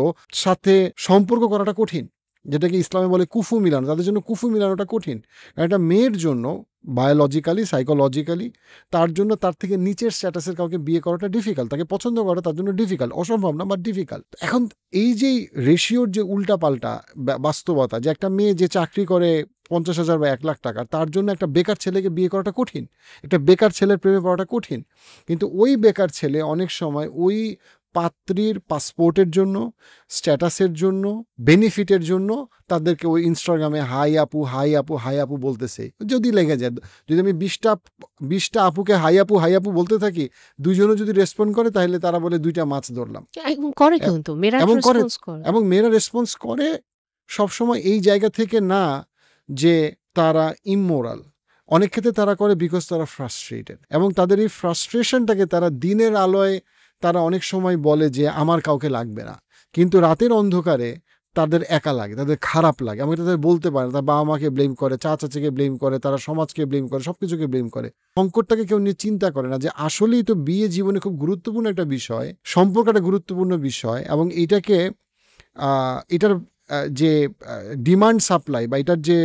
[SPEAKER 1] সাথে সম্পর্ক করাটা কঠিন, যেটাকে ইসলামে বলে কুফু মিলানো। তাদের জন্য কুফু মিলানোটা কঠিন। একটা মেয়ের জন্য বায়োলজিক্যালি, সাইকোলজিক্যালি তার জন্য তার থেকে নিচের স্ট্যাটাসের কাউকে বিয়ে করাটা ডিফিকাল্ট, তাকে পছন্দ করা তার জন্য ডিফিকাল্ট, অসম্ভব না, বাট ডিফিকাল্ট। এখন এই যে রেশিওর যে উল্টাপাল্টা বাস্তবতা, যে একটা মেয়ে যে চাকরি করে 50,000 বা 1,00,000 টাকা, তার জন্য একটা বেকার ছেলেকে বিয়ে করাটা কঠিন, একটা বেকার ছেলের প্রেমে পড়াটা কঠিন। কিন্তু ওই বেকার ছেলে অনেক সময় ওই পাত্রীর পাসপোর্টের জন্য, স্ট্যাটাসের জন্য, বেনিফিটের জন্য তাদেরকে ওই ইনস্টাগ্রামে হাই আপু হাই আপু হাই আপু বলতেছে। যদি লেগে যায়, যদি আমি 20টা আপুকে হাই আপু বলতে থাকি, দুইজনও যদি রেসপন্ড করে, তাহলে তারা বলে 2টা মাছ ধরলাম।
[SPEAKER 2] করে কিন্তু মেয়েরা রেসপন্স করে,
[SPEAKER 1] এবং মেয়েরা রেসপন্স করে সবসময় এই জায়গা থেকে না যে তারা ইমোরাল। অনেক ক্ষেত্রে তারা করে বিকজ তারা ফ্রাস্ট্রেটেড, এবং তাদের এই ফ্রাস্ট্রেশনটাকে তারা দিনের আলোয় তারা অনেক সময় বলে যে আমার কাউকে লাগবে না, কিন্তু রাতের অন্ধকারে তাদের একা লাগে, তাদের খারাপ লাগে। আমি তাদের বলতে পারে, তার বাবা মাকে ব্লেম করে, চাচাকে ব্লেম করে, তারা সমাজকে ব্লেম করে, সবকিছুকে ব্লেম করে। সংকটটাকে কেউ নিয়ে চিন্তা করে না যে আসলেই তো বিয়ে জীবনে খুব গুরুত্বপূর্ণ একটা বিষয়, সম্পর্ক একটা গুরুত্বপূর্ণ বিষয়, এবং এটার যে ডিমান্ড সাপ্লাই বা এটার যে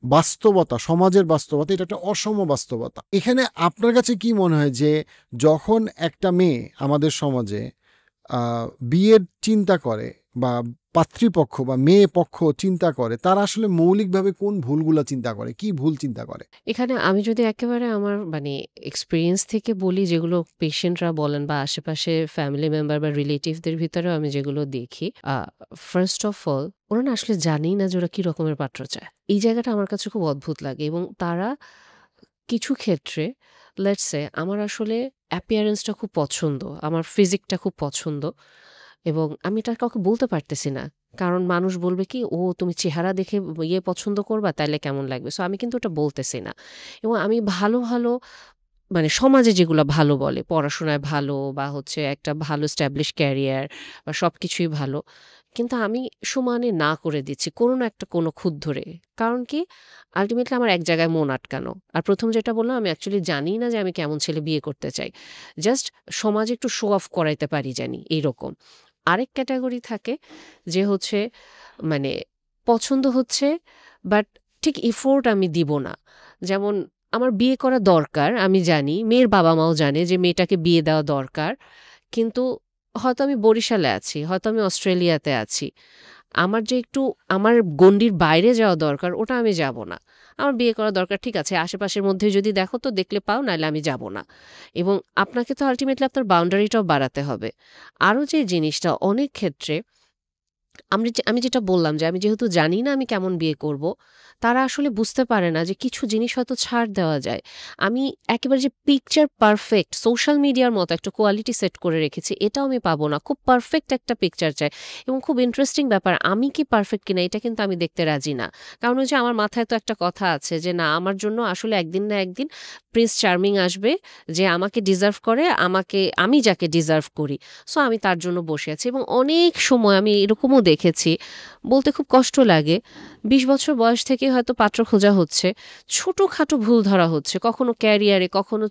[SPEAKER 1] বাস্তবতা, সমাজের বাস্তবতা, এটা একটা অসম বাস্তবতা। এখানে আপনার কাছে কি মনে হয় যে যখন একটা মেয়ে আমাদের সমাজে বিয়ের চিন্তা করে বা পাত্রীপক্ষ বা মেয়ে পক্ষ চিন্তা করে, তারা আসলে মৌলিকভাবে কোন ভুলগুলা চিন্তা করে, কি ভুল চিন্তা করে?
[SPEAKER 2] এখানে আমি যদি একেবারে আমার মানে এক্সপেরিয়েন্স থেকে বলি, যেগুলো পেশেন্টরা বলেন বা আশেপাশে ফ্যামিলি মেম্বার বা রিলেটিভদের ভিতরেও আমি যেগুলো দেখি, ফার্স্ট অফ অল ওরা না আসলে জানেই না যে ওরা কি রকমের পাত্র চায়। এই জায়গাটা আমার কাছে খুব অদ্ভুত লাগে। এবং তারা কিছু ক্ষেত্রে লেটস সে আমার আসলে অ্যাপিয়ারেন্সটা খুব পছন্দ, আমার ফিজিকটা খুব পছন্দ, এবং আমি এটা কাউকে বলতে পারতেছি না। কারণ মানুষ বলবে কি, ও তুমি চেহারা দেখে ইয়ে পছন্দ করবা, তাইলে কেমন লাগবে। সো আমি কিন্তু ওটা বলতেছি না। এবং আমি ভালো ভালো মানে সমাজে যেগুলো ভালো বলে, পড়াশোনায় ভালো বা হচ্ছে একটা ভালো স্ট্যাবলিশ ক্যারিয়ার বা সবকিছুই ভালো, কিন্তু আমি সমানে না করে দিচ্ছি কোনো না একটা কোনো খুঁত ধরে। কারণ কি, আলটিমেটলি আমার এক জায়গায় মন আটকানো। আর প্রথম যেটা বললাম, আমি অ্যাকচুয়ালি জানি না যে আমি কেমন ছেলে বিয়ে করতে চাই, জাস্ট সমাজে একটু শো অফ করাইতে পারি জানি এইরকম। আরেক ক্যাটাগরি থাকে যে হচ্ছে মানে পছন্দ হচ্ছে, বাট ঠিক এফোর্ট আমি দিব না। যেমন আমার বিয়ে করা দরকার, আমি জানি, মেয়ের বাবা মাও জানে যে মেয়েটাকে বিয়ে দেওয়া দরকার, কিন্তু হয়তো আমি বরিশালে আছি, হয়তো আমি অস্ট্রেলিয়াতে আছি, আমার যে একটু আমার গণ্ডির বাইরে যাওয়া দরকার, ওটা আমি যাব না। আমার বিয়ে করা দরকার, ঠিক আছে, আশেপাশের মধ্যে যদি দেখো তো দেখলে পাও, নাহলে আমি যাব না। এবং আপনাকে তো আলটিমেটলি আপনার বাউন্ডারিটাও বাড়াতে হবে। আরও যে জিনিসটা অনেক ক্ষেত্রে আমি যেটা বললাম, যে আমি যেহেতু জানি না আমি কেমন বিয়ে করব, তারা আসলে বুঝতে পারে না যে কিছু জিনিস হয়তো ছাড় দেওয়া যায়। আমি একেবারে যে পিকচার পারফেক্ট সোশ্যাল মিডিয়ার মতো একটা কোয়ালিটি সেট করে রেখেছি, এটাও আমি পাবো না। খুব পারফেক্ট একটা পিকচার চাই। এবং খুব ইন্টারেস্টিং ব্যাপার, আমি কি পারফেক্ট কিনা এটা কিন্তু আমি দেখতে রাজি না। কারণ ওই যে আমার মাথায় তো একটা কথা আছে যে না, আমার জন্য আসলে একদিন না একদিন প্রিন্স চার্মিং আসবে, যে আমাকে ডিজার্ভ করে, আমি যাকে ডিজার্ভ করি। সো আমি তার জন্য বসে আছি। এবং অনেক সময় আমি এরকমও দেখেছি, বলতে খুব কষ্ট লাগে, ২০ বছর বয়স থেকে হয়তো পাত্র খোঁজা হচ্ছে, ছোটোখাটো ভুল ধরা হচ্ছে, কখনো ক্যারিয়ারে, কখনো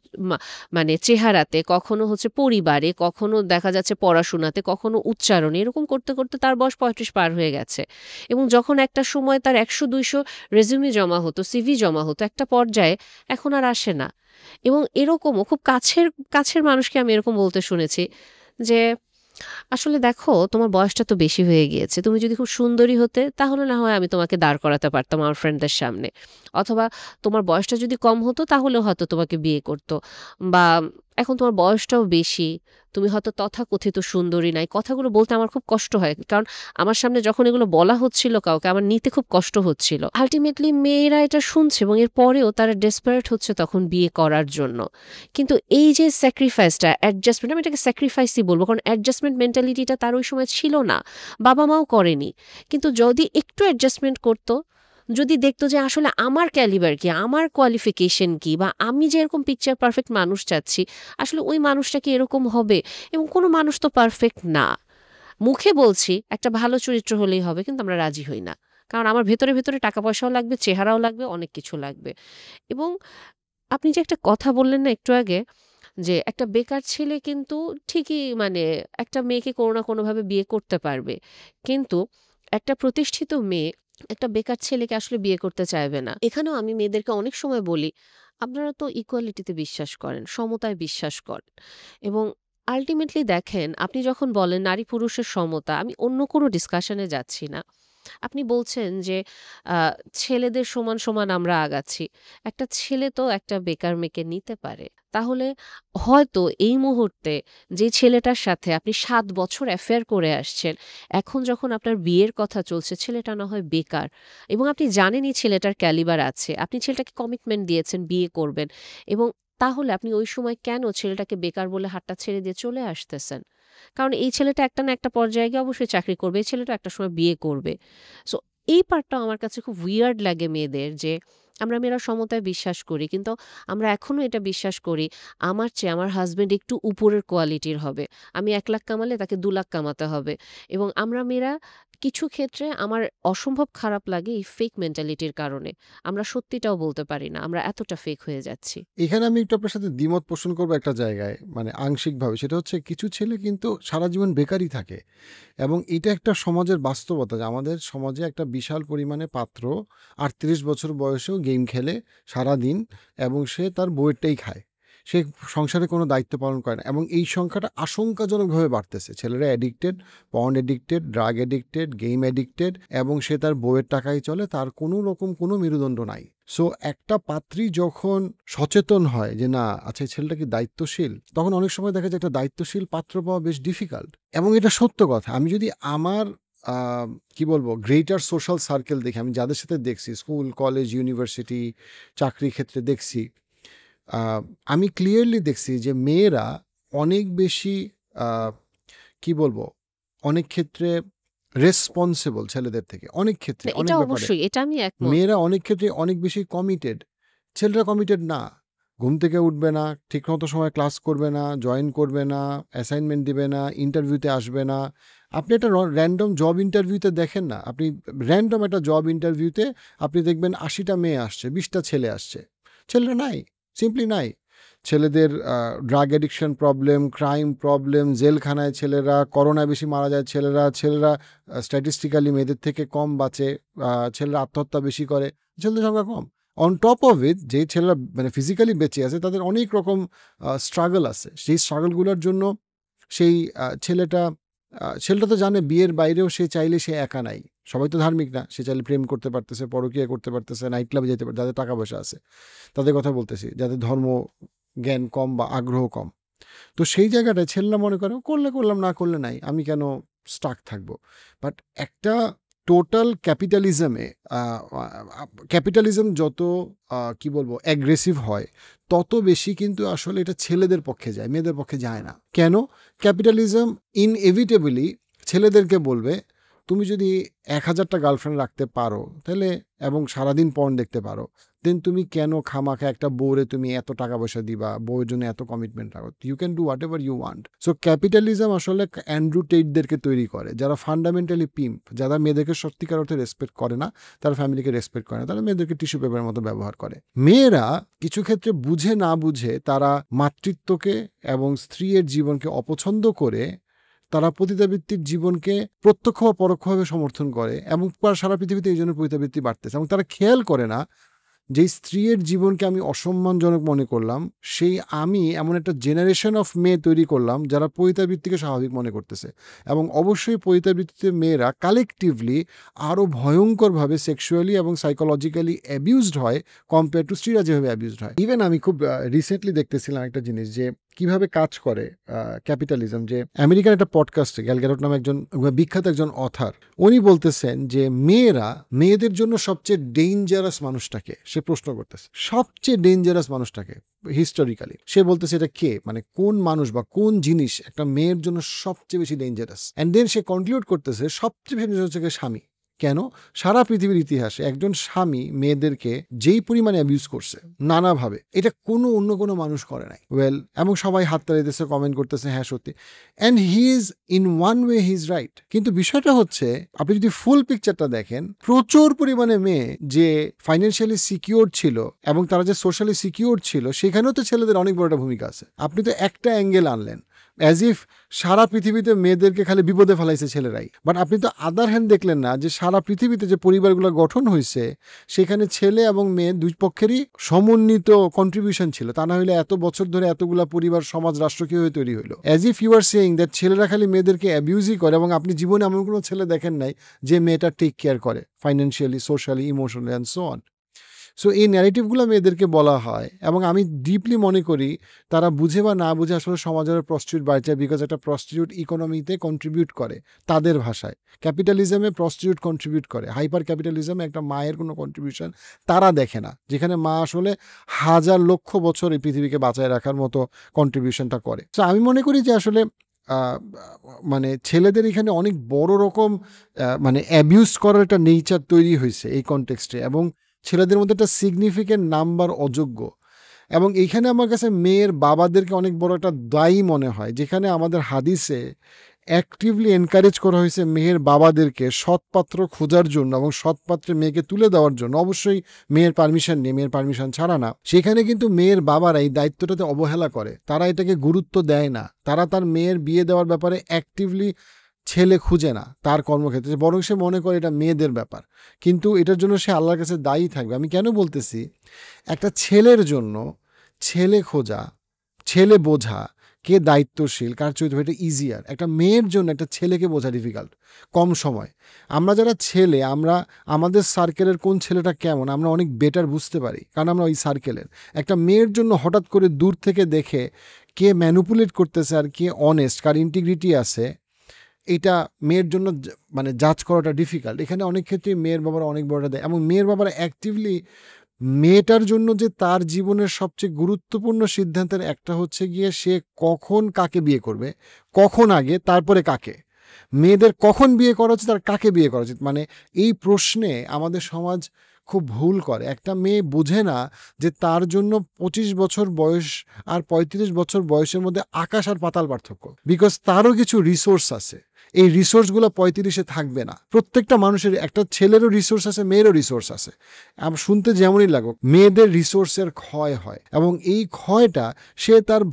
[SPEAKER 2] মানে চেহারাতে, কখনো হচ্ছে পরিবারে, কখনো দেখা যাচ্ছে পড়াশোনাতে, কখনো উচ্চারণে, এরকম করতে করতে তার বয়স ৩৫ পার হয়ে গেছে। এবং যখন একটা সময় তার ১০০-২০০ রেজিউমে জমা হতো, সিভি জমা হতো, একটা পর্যায়ে এখন আর আসে না। এবং এরকমও খুব কাছের কাছের মানুষকে আমি এরকম বলতে শুনেছি যে আসলে দেখো, তোমার বয়সটা তো বেশি হয়ে গিয়েছে, তুমি যদি খুব সুন্দরী হতে তাহলে না হয় আমি তোমাকে দাঁড় করাতে পারতাম আমার ফ্রেন্ডদের সামনে, অথবা তোমার বয়সটা যদি কম হতো তাহলেও হয়তো তোমাকে বিয়ে করতো, বা এখন তোমার বয়সটাও বেশি, তুমি হয়তো তথাকথিত সুন্দরী নাই। কথাগুলো বলতে আমার খুব কষ্ট হয়, কারণ আমার সামনে যখন এগুলো বলা হচ্ছিল কাউকে, আমার নিতে খুব কষ্ট হচ্ছিল। আলটিমেটলি মেয়েরা এটা শুনছে এবং এর পরেও তারা ডেসপারেট হচ্ছে তখন বিয়ে করার জন্য। কিন্তু এই যে স্যাক্রিফাইসটা, অ্যাডজাস্টমেন্ট, আমি এটাকে স্যাক্রিফাইসই বলবো, কারণ অ্যাডজাস্টমেন্ট মেন্টালিটিটা তার ওই সময় ছিল না, বাবা মাও করেনি। কিন্তু যদি একটু অ্যাডজাস্টমেন্ট করতো, যদি দেখতো যে আসলে আমার ক্যালিবার কি, আমার কোয়ালিফিকেশন কি, বা আমি যে এরকম পিকচার পারফেক্ট মানুষ চাচ্ছি, আসলে ওই মানুষটা কি এরকম হবে। এবং কোনো মানুষ তো পারফেক্ট না, মুখে বলছি একটা ভালো চরিত্র হলেই হবে, কিন্তু আমরা রাজি হই না। কারণ আমার ভেতরে ভেতরে টাকা পয়সাও লাগবে, চেহারাও লাগবে, অনেক কিছু লাগবে। এবং আপনি যে একটা কথা বললেন না একটু আগে, যে একটা বেকার ছেলে কিন্তু ঠিকই মানে একটা মেয়েকে কোনো না কোনোভাবে বিয়ে করতে পারবে, কিন্তু একটা প্রতিষ্ঠিত মেয়ে একটা বেকার ছেলেকে আসলে বিয়ে করতে চাইবে না। এখানেও আমি মেয়েদেরকে অনেক সময় বলি, আপনারা তো ইকুয়ালিটিতে বিশ্বাস করেন, সমতায় বিশ্বাস করেন, এবং আলটিমেটলি দেখেন, আপনি যখন বলেন নারী পুরুষের সমতা, আমি অন্য কোনো ডিসকাশনে যাচ্ছি না। আপনি বলছেন যে আহ, ছেলেদের সমান সমান আমরা আগাচ্ছি। একটা ছেলে তো একটা বেকার মেয়েকে নিতে পারে। তাহলে হয়তো এই মুহূর্তে যে ছেলেটার সাথে আপনি ৭ বছর অ্যাফেয়ার করে আসছেন, এখন যখন আপনার বিয়ের কথা চলছে, ছেলেটা না হয় বেকার, এবং আপনি জানেনই ছেলেটার ক্যালিবার আছে, আপনি ছেলেটাকে কমিটমেন্ট দিয়েছেন বিয়ে করবেন, এবং তাহলে আপনি ওই সময় কেন ছেলেটাকে বেকার বলে হাতটা ছেড়ে দিয়ে চলে আসতেছেন? কারণ এই ছেলেটা একটা না একটা পর্যায়ে গিয়ে অবশ্যই চাকরি করবে, এই ছেলেটা একটা সময় বিয়ে করবে। সো এই পার্টটাও আমার কাছে খুব উইয়ার্ড লাগে মেয়েদের, যে আমরা মেয়েরা সমতায় বিশ্বাস করি, কিন্তু আমরা এখনও এটা বিশ্বাস করি আমার চেয়ে আমার হাজবেন্ড একটু উপরের কোয়ালিটির হবে, আমি ১ লাখ কামালে তাকে ২ লাখ কামাতে হবে। এবং আমরা মেয়েরা কিছু ক্ষেত্রে আমার অসম্ভব খারাপ লাগে এই ফেক মেন্টালিটির কারণে, আমরা সত্যিটাও বলতে পারি না, আমরা এতটা ফেক হয়ে যাচ্ছি।
[SPEAKER 1] এখানে আমি একটু আপনার সাথে দ্বিমত পোষণ করবো একটা জায়গায়, মানে আংশিকভাবে। সেটা হচ্ছে কিছু ছেলে কিন্তু সারা জীবন বেকারই থাকে, এবং এটা একটা সমাজের বাস্তবতা যে আমাদের সমাজে একটা বিশাল পরিমাণে পাত্র ৩৮ বছর বয়সেও গেম খেলে সারা দিন, এবং সে তার বউয়েরটাই খায়। সে সংসারে কোনো দায়িত্ব পালন করে না, এবং এই সংখ্যাটা আশঙ্কাজনকভাবে বাড়তেছে। ছেলেরা addicted, porn addicted, drug addicted, game addicted, এবং সে তার বউয়ের টাকায় চলে, তার কোনো রকম কোনো মেরুদণ্ড নাই। সো একটা পাত্রী যখন সচেতন হয় যে না আচ্ছা এই ছেলেটা কি দায়িত্বশীল, তখন অনেক সময় দেখা যায় একটা দায়িত্বশীল পাত্র পাওয়া বেশ ডিফিকাল্ট। এবং এটা সত্য কথা। আমি যদি আমার কি বলবো গ্রেটার সোশ্যাল সার্কেল দেখি, আমি যাদের সাথে দেখছি স্কুল, কলেজ, ইউনিভার্সিটি, চাকরি ক্ষেত্রে দেখছি, আমি ক্লিয়ারলি দেখছি যে মেয়েরা অনেক বেশি কি বলবো অনেক ক্ষেত্রে রেসপন্সিবল ছেলেদের থেকে, অনেক ক্ষেত্রে, অনেক
[SPEAKER 2] এটা
[SPEAKER 1] ব্যাপারে।
[SPEAKER 2] অবশ্যই, এটা আমি একমত।
[SPEAKER 1] মেয়েরা অনেক ক্ষেত্রে অনেক বেশি কমিটেড, ছেলেরা কমিটেড না। ঘুম থেকে উঠবে না, ঠিকমতো সময় ক্লাস করবে না, জয়েন করবে না, অ্যাসাইনমেন্ট দিবে না, ইন্টারভিউতে আসবে না। আপনি একটা র্যান্ডম জব ইন্টারভিউতে দেখেন না, আপনি র্যান্ডম একটা জব ইন্টারভিউতে আপনি দেখবেন 80টা মেয়ে আসছে, 20টা ছেলে আসছে, ছেলেরা নাই, সিম্পলি নাই। ছেলেদের drug addiction problem, crime problem, জেলখানায় ছেলেরা, করোনায় বেশি মারা যায় ছেলেরা, ছেলেরা স্ট্যাটিস্টিক্যালি মেয়েদের থেকে কম বাঁচে, ছেলেরা আত্মহত্যা বেশি করে, ছেলেদের সংখ্যা কম। অন টপ অফ ইট যে ছেলেরা মানে ফিজিক্যালি বেঁচে আছে তাদের অনেক রকম স্ট্রাগল আছে। সেই স্ট্রাগলগুলোর জন্য সেই ছেলেটা তো জানে বিয়ের বাইরেও সে চাইলে সে একা নাই। সবাই তো ধার্মিক না, সে চাইলে প্রেম করতে পারতেছে, পরকীয়া করতে পারতেছে, নাইট ক্লাবে যেতে পারতে, যাদের টাকা পয়সা আছে তাদের কথা বলতেছি, যাদের ধর্ম জ্ঞান কম বা আগ্রহ কম। তো সেই জায়গাটায় ছেলেরা মনে করে করলে করলাম, না করলে নাই, আমি কেন স্টাক থাকবো। বাট একটা টোটাল ক্যাপিটালিজম যত কি বলবো অ্যাগ্রেসিভ হয় তত বেশি কিন্তু আসলে এটা ছেলেদের পক্ষে যায়, মেয়েদের পক্ষে যায় না। কেন? ক্যাপিটালিজম ইনএভিটেবলি ছেলেদেরকে বলবে তুমি যদি 1000টা গার্লফ্রেন্ড রাখতে পারো তাহলে, এবং সারাদিন পর্ন দেখতে পারো, দেন তুমি কেন খামাখা একটা বউরে তুমি এত টাকা পয়সা দিবা, বউয়ের জন্য এত কমিটমেন্ট রাখো, you can do whatever you want. So capitalism আসলে অ্যান্ড্রু টেটদেরকে তৈরি করে, যারা ফান্ডামেন্টালি পিম্প, যারা মেয়েদেরকে সত্যিকার অর্থে রেসপেক্ট করে না, তারা ফ্যামিলিকে রেসপেক্ট করে না, তারা মেয়েদেরকে টিস্যু পেপারের মতো ব্যবহার করে। মেয়েরা কিছু ক্ষেত্রে বুঝে না বুঝে তারা মাতৃত্বকে এবং স্ত্রীর জীবনকে অপছন্দ করে তারা পতিতাবৃত্তির জীবনকে প্রত্যক্ষ বা পরোক্ষভাবে সমর্থন করে, এবং সারা পৃথিবীতে এই জন্য পতিতাবৃত্তি বাড়তেছে। এবং তারা খেয়াল করে না যেই স্ত্রীর জীবনকে আমি অসম্মানজনক মনে করলাম, সেই আমি এমন একটা জেনারেশন অফ মেয়ে তৈরি করলাম যারা পতিতাবৃত্তিকে স্বাভাবিক মনে করতেছে। এবং অবশ্যই পতিতাবৃত্তিতে মেয়েরা কালেকটিভলি আরও ভয়ঙ্করভাবে সেক্সুয়ালি এবং সাইকোলজিক্যালি অ্যাবিউজড হয় কম্পেয়ার টু স্ত্রীরা যেভাবে অ্যাবিউজড হয়। ইভেন আমি খুব রিসেন্টলি দেখতেছিলাম একটা জিনিস যে কিভাবে কাজ করে ক্যাপিটালিজম। যে আমেরিকার একটা পডকাস্টে গ্যাল গ্যারট নামে একজন বিখ্যাত একজন অথার, উনি বলতেছেন যে মেয়েদের জন্য সবচেয়ে ডেঞ্জারাস মানুষটাকে সে প্রশ্ন করতেছে, সবচেয়ে ডেঞ্জারাস মানুষটাকে হিস্টোরিক্যালি সে বলতেছে এটা কে, মানে কোন মানুষ বা কোন জিনিস একটা মেয়ের জন্য সবচেয়ে বেশি ডেঞ্জারাস। অ্যান্ড দেন সে কনক্লুড করতেছে সবচেয়ে বেশি হচ্ছে স্বামী। কেন? সারা পৃথিবীর ইতিহাসে একজন স্বামী মেয়েদেরকে যেই পরিমাণে অ্যাবিউজ করছে নানাভাবে, এটা অন্য কোনো মানুষ করে নাই। এবং সবাই হাত তাড়িতেছে, কমেন্ট করতেছে, হ্যাঁ সত্যি। And he is in one way he is right. কিন্তু বিষয়টা হচ্ছে আপনি যদি ফুল পিকচারটা দেখেন, প্রচুর পরিমাণে মেয়ে যে ফাইন্যান্সিয়ালি সিকিউর ছিল এবং তারা যে সোশ্যালি সিকিউর ছিল, সেখানেও তো ছেলেদের অনেক বড় একটা ভূমিকা আছে। আপনি তো একটা অ্যাঙ্গেল আনলেন অ্যাজ ইফ সারা পৃথিবীতে মেয়েদেরকে খালি বিপদে ফেলাইছে ছেলেরাই, বাট আপনি তো আদার হ্যান্ড দেখলেন না যে সারা পৃথিবীতে যে পরিবারগুলো গঠন হয়েছে সেখানে ছেলে এবং মেয়ে দুই পক্ষেরই সমন্বিত কন্ট্রিবিউশন ছিল। তা না হলে এত বছর ধরে এতগুলা পরিবার, সমাজ, রাষ্ট্র কিভাবে তৈরি হইলো? As if you are saying that ছেলেরা খালি মেয়েদেরকে অ্যাবিউজই করে, এবং আপনি জীবনে এমন কোনো ছেলে দেখেন নাই যে মেয়েটা টেক কেয়ার করে financially, socially, emotionally and so on. So এই ন্যারেটিভগুলো মেয়েদেরকে বলা হয়, এবং আমি ডিপলি মনে করি তারা বুঝে বা না বুঝে আসলে সমাজের প্রস্টিটিউট বাড়ছে, বিকজ একটা প্রস্টিটিউট ইকোনমিতে কন্ট্রিবিউট করে। তাদের ভাষায় ক্যাপিটালিজমে প্রস্টিটিউট কন্ট্রিবিউট করে, হাইপার ক্যাপিটালিজমে একটা মায়ের কোনো কন্ট্রিবিউশন তারা দেখে না, যেখানে মা আসলে হাজার লক্ষ বছর এই পৃথিবীকে বাঁচায় রাখার মতো কন্ট্রিবিউশনটা করে। সো আমি মনে করি যে আসলে মানে ছেলেদের এখানে অনেক বড় রকম মানে অ্যাবিউজ করার একটা নেচার তৈরি হয়েছে এই কনটেক্সটে, এবং ছেলেদের মধ্যে একটা সিগনিফিক্যান্ট নাম্বার অযোগ্য। এবং এইখানে আমার কাছে মেয়ের বাবাদেরকে অনেক বড় একটা দায়ী মনে হয়, যেখানে আমাদের হাদিসে অ্যাক্টিভলি এনকারেজ করা হয়েছে মেয়ের বাবাদেরকে সৎপাত্র খোঁজার জন্য এবং সৎপাত্রে মেয়েকে তুলে দেওয়ার জন্য, অবশ্যই মেয়ের পারমিশন নিয়ে, মেয়ের পারমিশন ছাড়া না। সেখানে কিন্তু মেয়ের বাবারা এই দায়িত্বটাতে অবহেলা করে, তারা এটাকে গুরুত্ব দেয় না, তারা তার মেয়ের বিয়ে দেওয়ার ব্যাপারে অ্যাক্টিভলি ছেলে খুঁজে না তার কর্মক্ষেত্রে, বরং সে মনে করে এটা মেয়েদের ব্যাপার, কিন্তু এটার জন্য সে আল্লাহর কাছে দায়ী থাকবে। আমি কেন বলতেছি, একটা ছেলের জন্য ছেলে খোঁজা ছেলে বোঝা, কে দায়িত্বশীল, কার চরিত্র, এটা ইজিয়ার। একটা মেয়ের জন্য একটা ছেলেকে বোঝা ডিফিকাল্ট কম সময়। আমরা যারা ছেলে, আমরা আমাদের সার্কেলের কোন ছেলেটা কেমন আমরা অনেক বেটার বুঝতে পারি, কারণ আমরা ওই সার্কেলের। একটা মেয়ের জন্য হঠাৎ করে দূর থেকে দেখে কে ম্যানুপুলেট করতেছে আর কে অনেস্ট, কার ইন্টিগ্রিটি আছে, এটা মেয়ের জন্য মানে জাজ করাটা ডিফিকাল্ট। এখানে অনেক ক্ষেত্রে মেয়ের বাবারা অনেক বড়টা দেয়, এবং মেয়ের বাবারা অ্যাক্টিভলি মেয়েটার জন্য যে তার জীবনের সবচেয়ে গুরুত্বপূর্ণ সিদ্ধান্তের একটা হচ্ছে গিয়ে সে কখন কাকে বিয়ে করবে, কখন আগে তারপরে কাকে, মেয়েদের কখন বিয়ে করা উচিত আর কাকে বিয়ে করা উচিত, মানে এই প্রশ্নে আমাদের সমাজ খুব ভুল করে। একটা মেয়ে বোঝে না যে তার জন্য 25 বছর বয়স আর 35 বছর বয়সের মধ্যে আকাশ আর পাতাল পার্থক্য, বিকজ তারও কিছু রিসোর্স আছে। এই রিসোর্সগুলো 35-এ থাকবে না। প্রত্যেকটা মানুষের, একটা ছেলেরও রিসোর্স আছে, মেয়েরও রিসোর্স আছে। শুনতে যেমনই লাগুক, মেয়েদের রিসোর্সের ক্ষয় হয়, এবং এই ক্ষয়টা সে তার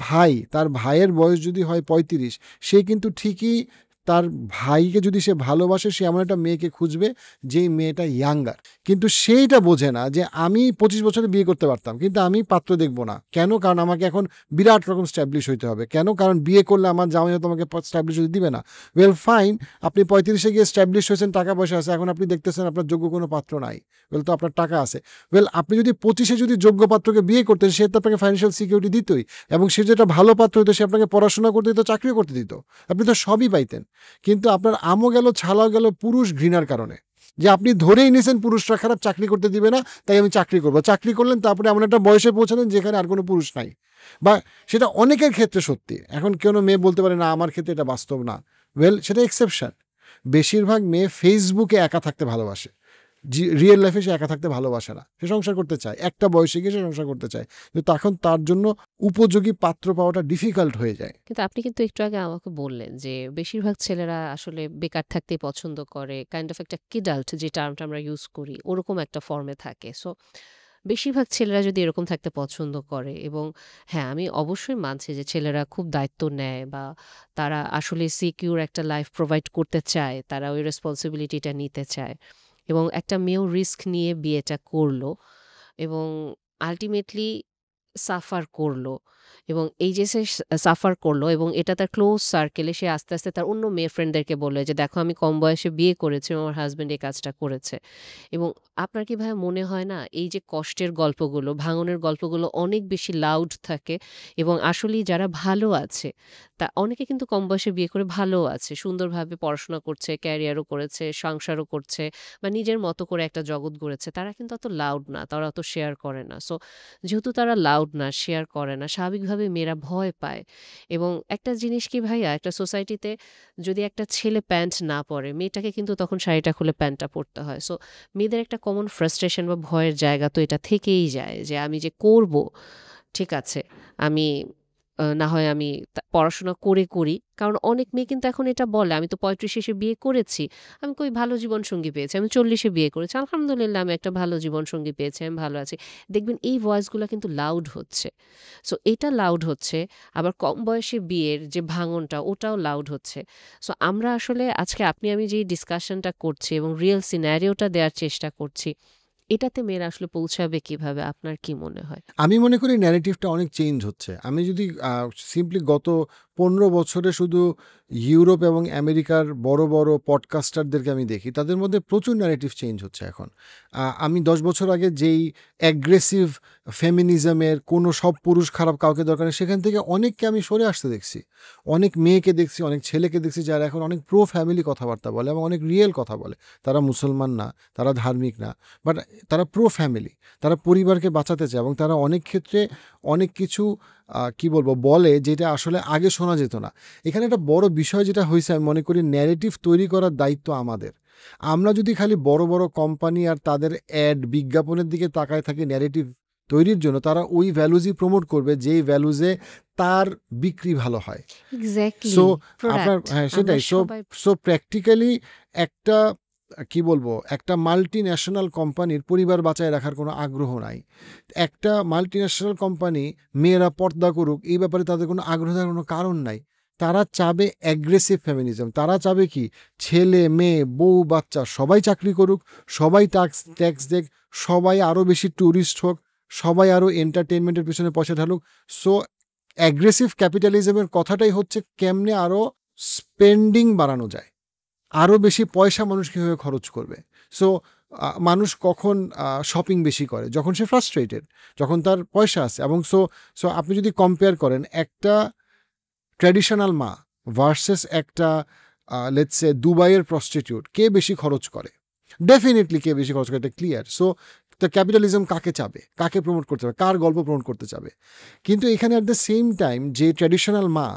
[SPEAKER 1] ভাইয়ের বয়স যদি হয় 35, সে কিন্তু ঠিকই তার ভাইকে যদি সে ভালোবাসে, সে এমন একটা মেয়েকে খুঁজবে যেই মেয়েটা ইয়াঙ্গার। কিন্তু সেইটা বোঝে না যে আমি 25 বছরে বিয়ে করতে পারতাম, কিন্তু আমি পাত্র দেখব না। কেন? কারণ আমাকে এখন বিরাট রকম স্ট্যাবলিশ হইতে হবে। কেন? কারণ বিয়ে করলে আমার জামাই হয়তো আমাকে স্ট্যাবলিশ হতে দিবে না। ওয়েল ফাইন, আপনি 35-এ গিয়ে স্ট্যাবলিশ হয়েছেন, টাকা পয়সা আছে, এখন আপনি দেখতেছেন আপনার যোগ্য কোনো পাত্র নাই। ওয়েল, তো আপনার টাকা আছে। ওয়েল, আপনি যদি 25-এ যদি যোগ্য পাত্রকে বিয়ে করতেন, সে তো আপনাকে ফাইন্যান্সিয়াল সিকিউরিটি দিতই, এবং সে যেটা ভালো পাত্র হতো, সে আপনাকে পড়াশোনা করতে দিত, চাকরিও করতে দিত, আপনি তো সবই পাইতেন। কিন্তু আপনার আমও গেল, ছালাও গেল পুরুষ ঘৃণার কারণে, যে আপনি ধরেই নিয়েছেন পুরুষরা খারাপ, চাকরি করতে দিবে না, তাই আমি চাকরি করবো। চাকরি করলেন, তারপরে এমন একটা বয়সে পৌঁছালেন যেখানে আর কোনো পুরুষ নাই। বা সেটা অনেকের ক্ষেত্রে সত্যি। এখন কোনো মেয়ে বলতে পারে না আমার ক্ষেত্রে এটা বাস্তব না। ওয়েল, সেটা এক্সেপশন। বেশিরভাগ মেয়ে ফেসবুকে একা থাকতে ভালোবাসে, রিয়েল লাইফে সে একা থাকতে ভালোবাসে না, সে সংসার করতে চায়, একটা বয়সে গিয়ে সে সংসার করতে চায়, কিন্তু তখন তার জন্য উপযোগী পাত্র পাওয়াটা ডিফিকাল্ট হয়ে যায়।
[SPEAKER 2] কিন্তু আপনি কিন্তু একটু আগে আমাকে বললেন যে বেশিরভাগ ছেলেরা আসলে বেকার থাকতেই পছন্দ করে, কাইন্ড অফ একটা কিডাল্ট যে টার্মটা আমরা ইউজ করি ওরকম একটা ফর্মে থাকে। সো বেশিরভাগ ছেলেরা যদি এরকম থাকতে পছন্দ করে, এবং হ্যাঁ, আমি অবশ্যই মানছি যে ছেলেরা খুব দায়িত্ব নেয় বা তারা আসলে সিকিউর একটা লাইফ প্রোভাইড করতে চায়, তারা ওই রেসপন্সিবিলিটিটা নিতে চায়, এবং একটা মেয়েও রিস্ক নিয়ে বিয়েটা করলো এবং আলটিমেটলি সাফার করলো, এবং এই যে সে সাফার করলো এবং এটা তার ক্লোজ সার্কেলে সে আস্তে আস্তে তার অন্য মেয়ে ফ্রেন্ডদেরকে বললো যে দেখো আমি কম বয়সে বিয়ে করেছি, আমার হাজব্যান্ড এই কাজটা করেছে। এবং আপনার কি ভাই মনে হয় না এই যে কষ্টের গল্পগুলো, ভাঙনের গল্পগুলো অনেক বেশি লাউড থাকে, এবং আসলেই যারা ভালো আছে তা অনেকে কিন্তু কম বয়সে বিয়ে করে ভালো আছে, সুন্দরভাবে পড়াশোনা করছে, ক্যারিয়ারও করেছে, সংসারও করছে, বা নিজের মতো করে একটা জগৎ গড়েছে, তারা কিন্তু অত লাউড না, তারা অত শেয়ার করে না। সো যেহেতু তারা লাউড না, শেয়ার করে না, স্বাভাবিকভাবে মেয়েরা ভয় পায়। এবং একটা জিনিস কি ভাইয়া, একটা সোসাইটিতে যদি একটা ছেলে প্যান্ট না পরে, মেয়েটাকে কিন্তু তখন শাড়িটা খুলে প্যান্টটা পরতে হয়। সো মেয়েদের একটা কমন ফ্রাস্ট্রেশন বা ভয়ের জায়গা তো এটা থেকেই যায় যে আমি যে করব, ঠিক আছে, আমি না হয় আমি পড়াশোনা করে করি। কারণ অনেক মেয়ে কিন্তু এখন এটা বলে, আমি তো ৩৫ এসে বিয়ে করেছি, আমি কই ভালো জীবনসঙ্গী পেয়েছি, আমি ৪০-এ বিয়ে করেছি, আলহামদুলিল্লাহ আমি একটা ভালো জীবনসঙ্গী পেয়েছি, আমি ভালো আছি। দেখবেন এই ভয়েসগুলো কিন্তু লাউড হচ্ছে। সো এটা লাউড হচ্ছে, আবার কম বয়সে বিয়ের যে ভাঙনটা ওটাও লাউড হচ্ছে। সো আমরা আসলে আজকে আপনি আমি যে ডিসকাশনটা করছি এবং রিয়েল সিনারিওটা দেওয়ার চেষ্টা করছি, এটাতে মেয়েরা আসলে পৌঁছাবে কিভাবে? আপনার কি মনে হয়?
[SPEAKER 1] আমি মনে করি ন্যারেটিভটা অনেক চেঞ্জ হচ্ছে। আমি যদি সিম্পলি গত 15 বছরে শুধু ইউরোপ এবং আমেরিকার বড় বড় পডকাস্টারদেরকে আমি দেখি, তাদের মধ্যে প্রচুর ন্যারেটিভ চেঞ্জ হচ্ছে এখন। আমি 10 বছর আগে যেই অ্যাগ্রেসিভ ফেমিনিজমের কোনো সব পুরুষ খারাপ, কাউকে দরকার নেই, সেখান থেকে অনেককে আমি সরে আসতে দেখছি। অনেক মেয়েকে দেখছি, অনেক ছেলেকে দেখছি যারা এখন অনেক প্রো ফ্যামিলি কথাবার্তা বলে এবং অনেক রিয়েল কথা বলে। তারা মুসলমান না, তারা ধার্মিক না, বাট তারা প্রো ফ্যামিলি, তারা পরিবারকে বাঁচাতে চায়, এবং তারা অনেক ক্ষেত্রে অনেক কিছু কি বলবো বলে যেটা আসলে আগে শোনা যেত না। এখানে একটা বড় বিষয় যেটা হয়েছে, আমি মনে করি ন্যারেটিভ তৈরি করার দায়িত্ব আমাদের। আমরা যদি খালি বড় বড় কোম্পানি আর তাদের অ্যাড বিজ্ঞাপনের দিকে তাকায় থাকি ন্যারেটিভ তৈরির জন্য, তারা ওই ভ্যালুজই প্রমোট করবে যেই ভ্যালুজে তার বিক্রি ভালো হয়।
[SPEAKER 2] এক্স্যাক্টলি,
[SPEAKER 1] সো আপনার,
[SPEAKER 2] প্রোডাক্ট
[SPEAKER 1] হ্যাঁ
[SPEAKER 2] আমরা
[SPEAKER 1] সেটাই। সো
[SPEAKER 2] সবাই।
[SPEAKER 1] সো প্র্যাকটিক্যালি একটা কি বলবো, একটা মাল্টি ন্যাশনাল কোম্পানির পরিবার বাঁচায় রাখার কোনো আগ্রহ নাই। একটা মাল্টি ন্যাশনাল কোম্পানি মেয়েরা পর্দা করুক এই ব্যাপারে তাদের কোনো আগ্রহ থাকার কোনো কারণ নাই। তারা চাবে অ্যাগ্রেসিভ ফেমিনিজম। তারা চাবে কি, ছেলে মেয়ে বউ বাচ্চা সবাই চাকরি করুক, সবাই ট্যাক্স দেখ, সবাই আরও বেশি ট্যুরিস্ট হোক, সবাই আরও এন্টারটেনমেন্টের পিছনে পয়সা ঢালুক। সো অ্যাগ্রেসিভ ক্যাপিটালিজমের কথাটাই হচ্ছে কেমনে আরও স্পেন্ডিং বাড়ানো যায়, আরও বেশি পয়সা মানুষ কীভাবে খরচ করবে। সো মানুষ কখন শপিং বেশি করে, যখন সে ফ্রাস্ট্রেটেড, যখন তার পয়সা আছে। এবং সো সো আপনি যদি কম্পেয়ার করেন একটা ট্র্যাডিশনাল মা ভার্সেস একটা লেটস সে দুবাইয়ের প্রস্টিটিউট, কে বেশি খরচ করে? ডেফিনেটলি কে বেশি খরচ করে, এটা ক্লিয়ার। সো দ্য ক্যাপিটালিজম কাকে চাবে, কাকে প্রমোট করতে চাবে, কার গল্প প্রমোট করতে চাবে? কিন্তু এখানে অ্যাট দ্য সেম টাইম যে ট্র্যাডিশনাল মা,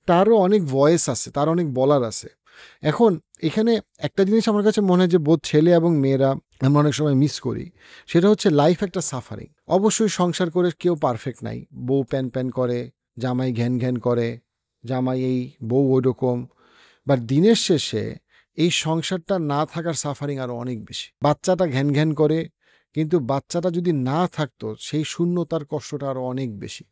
[SPEAKER 1] তারও অনেক ভয়েস আছে, তার অনেক বলার আছে। এখন এখানে একটা জিনিস আমার কাছে মনে হয় যে বোধ ছেলে এবং মেয়েরা আমরা অনেক সময় মিস করি, সেটা হচ্ছে লাইফ একটা সাফারিং। অবশ্যই সংসার করে কেউ পারফেক্ট নাই, বউ প্যান প্যান করে, জামাই ঘ্যান ঘ্যান করে, জামাই এই বউ ওই রকম। বাট দিনের শেষে এই সংসারটা না থাকার সাফারিং আরও অনেক বেশি। বাচ্চাটা ঘ্যান ঘ্যান করে, কিন্তু বাচ্চাটা যদি না থাকতো সেই শূন্যতার কষ্টটা আরও অনেক বেশি।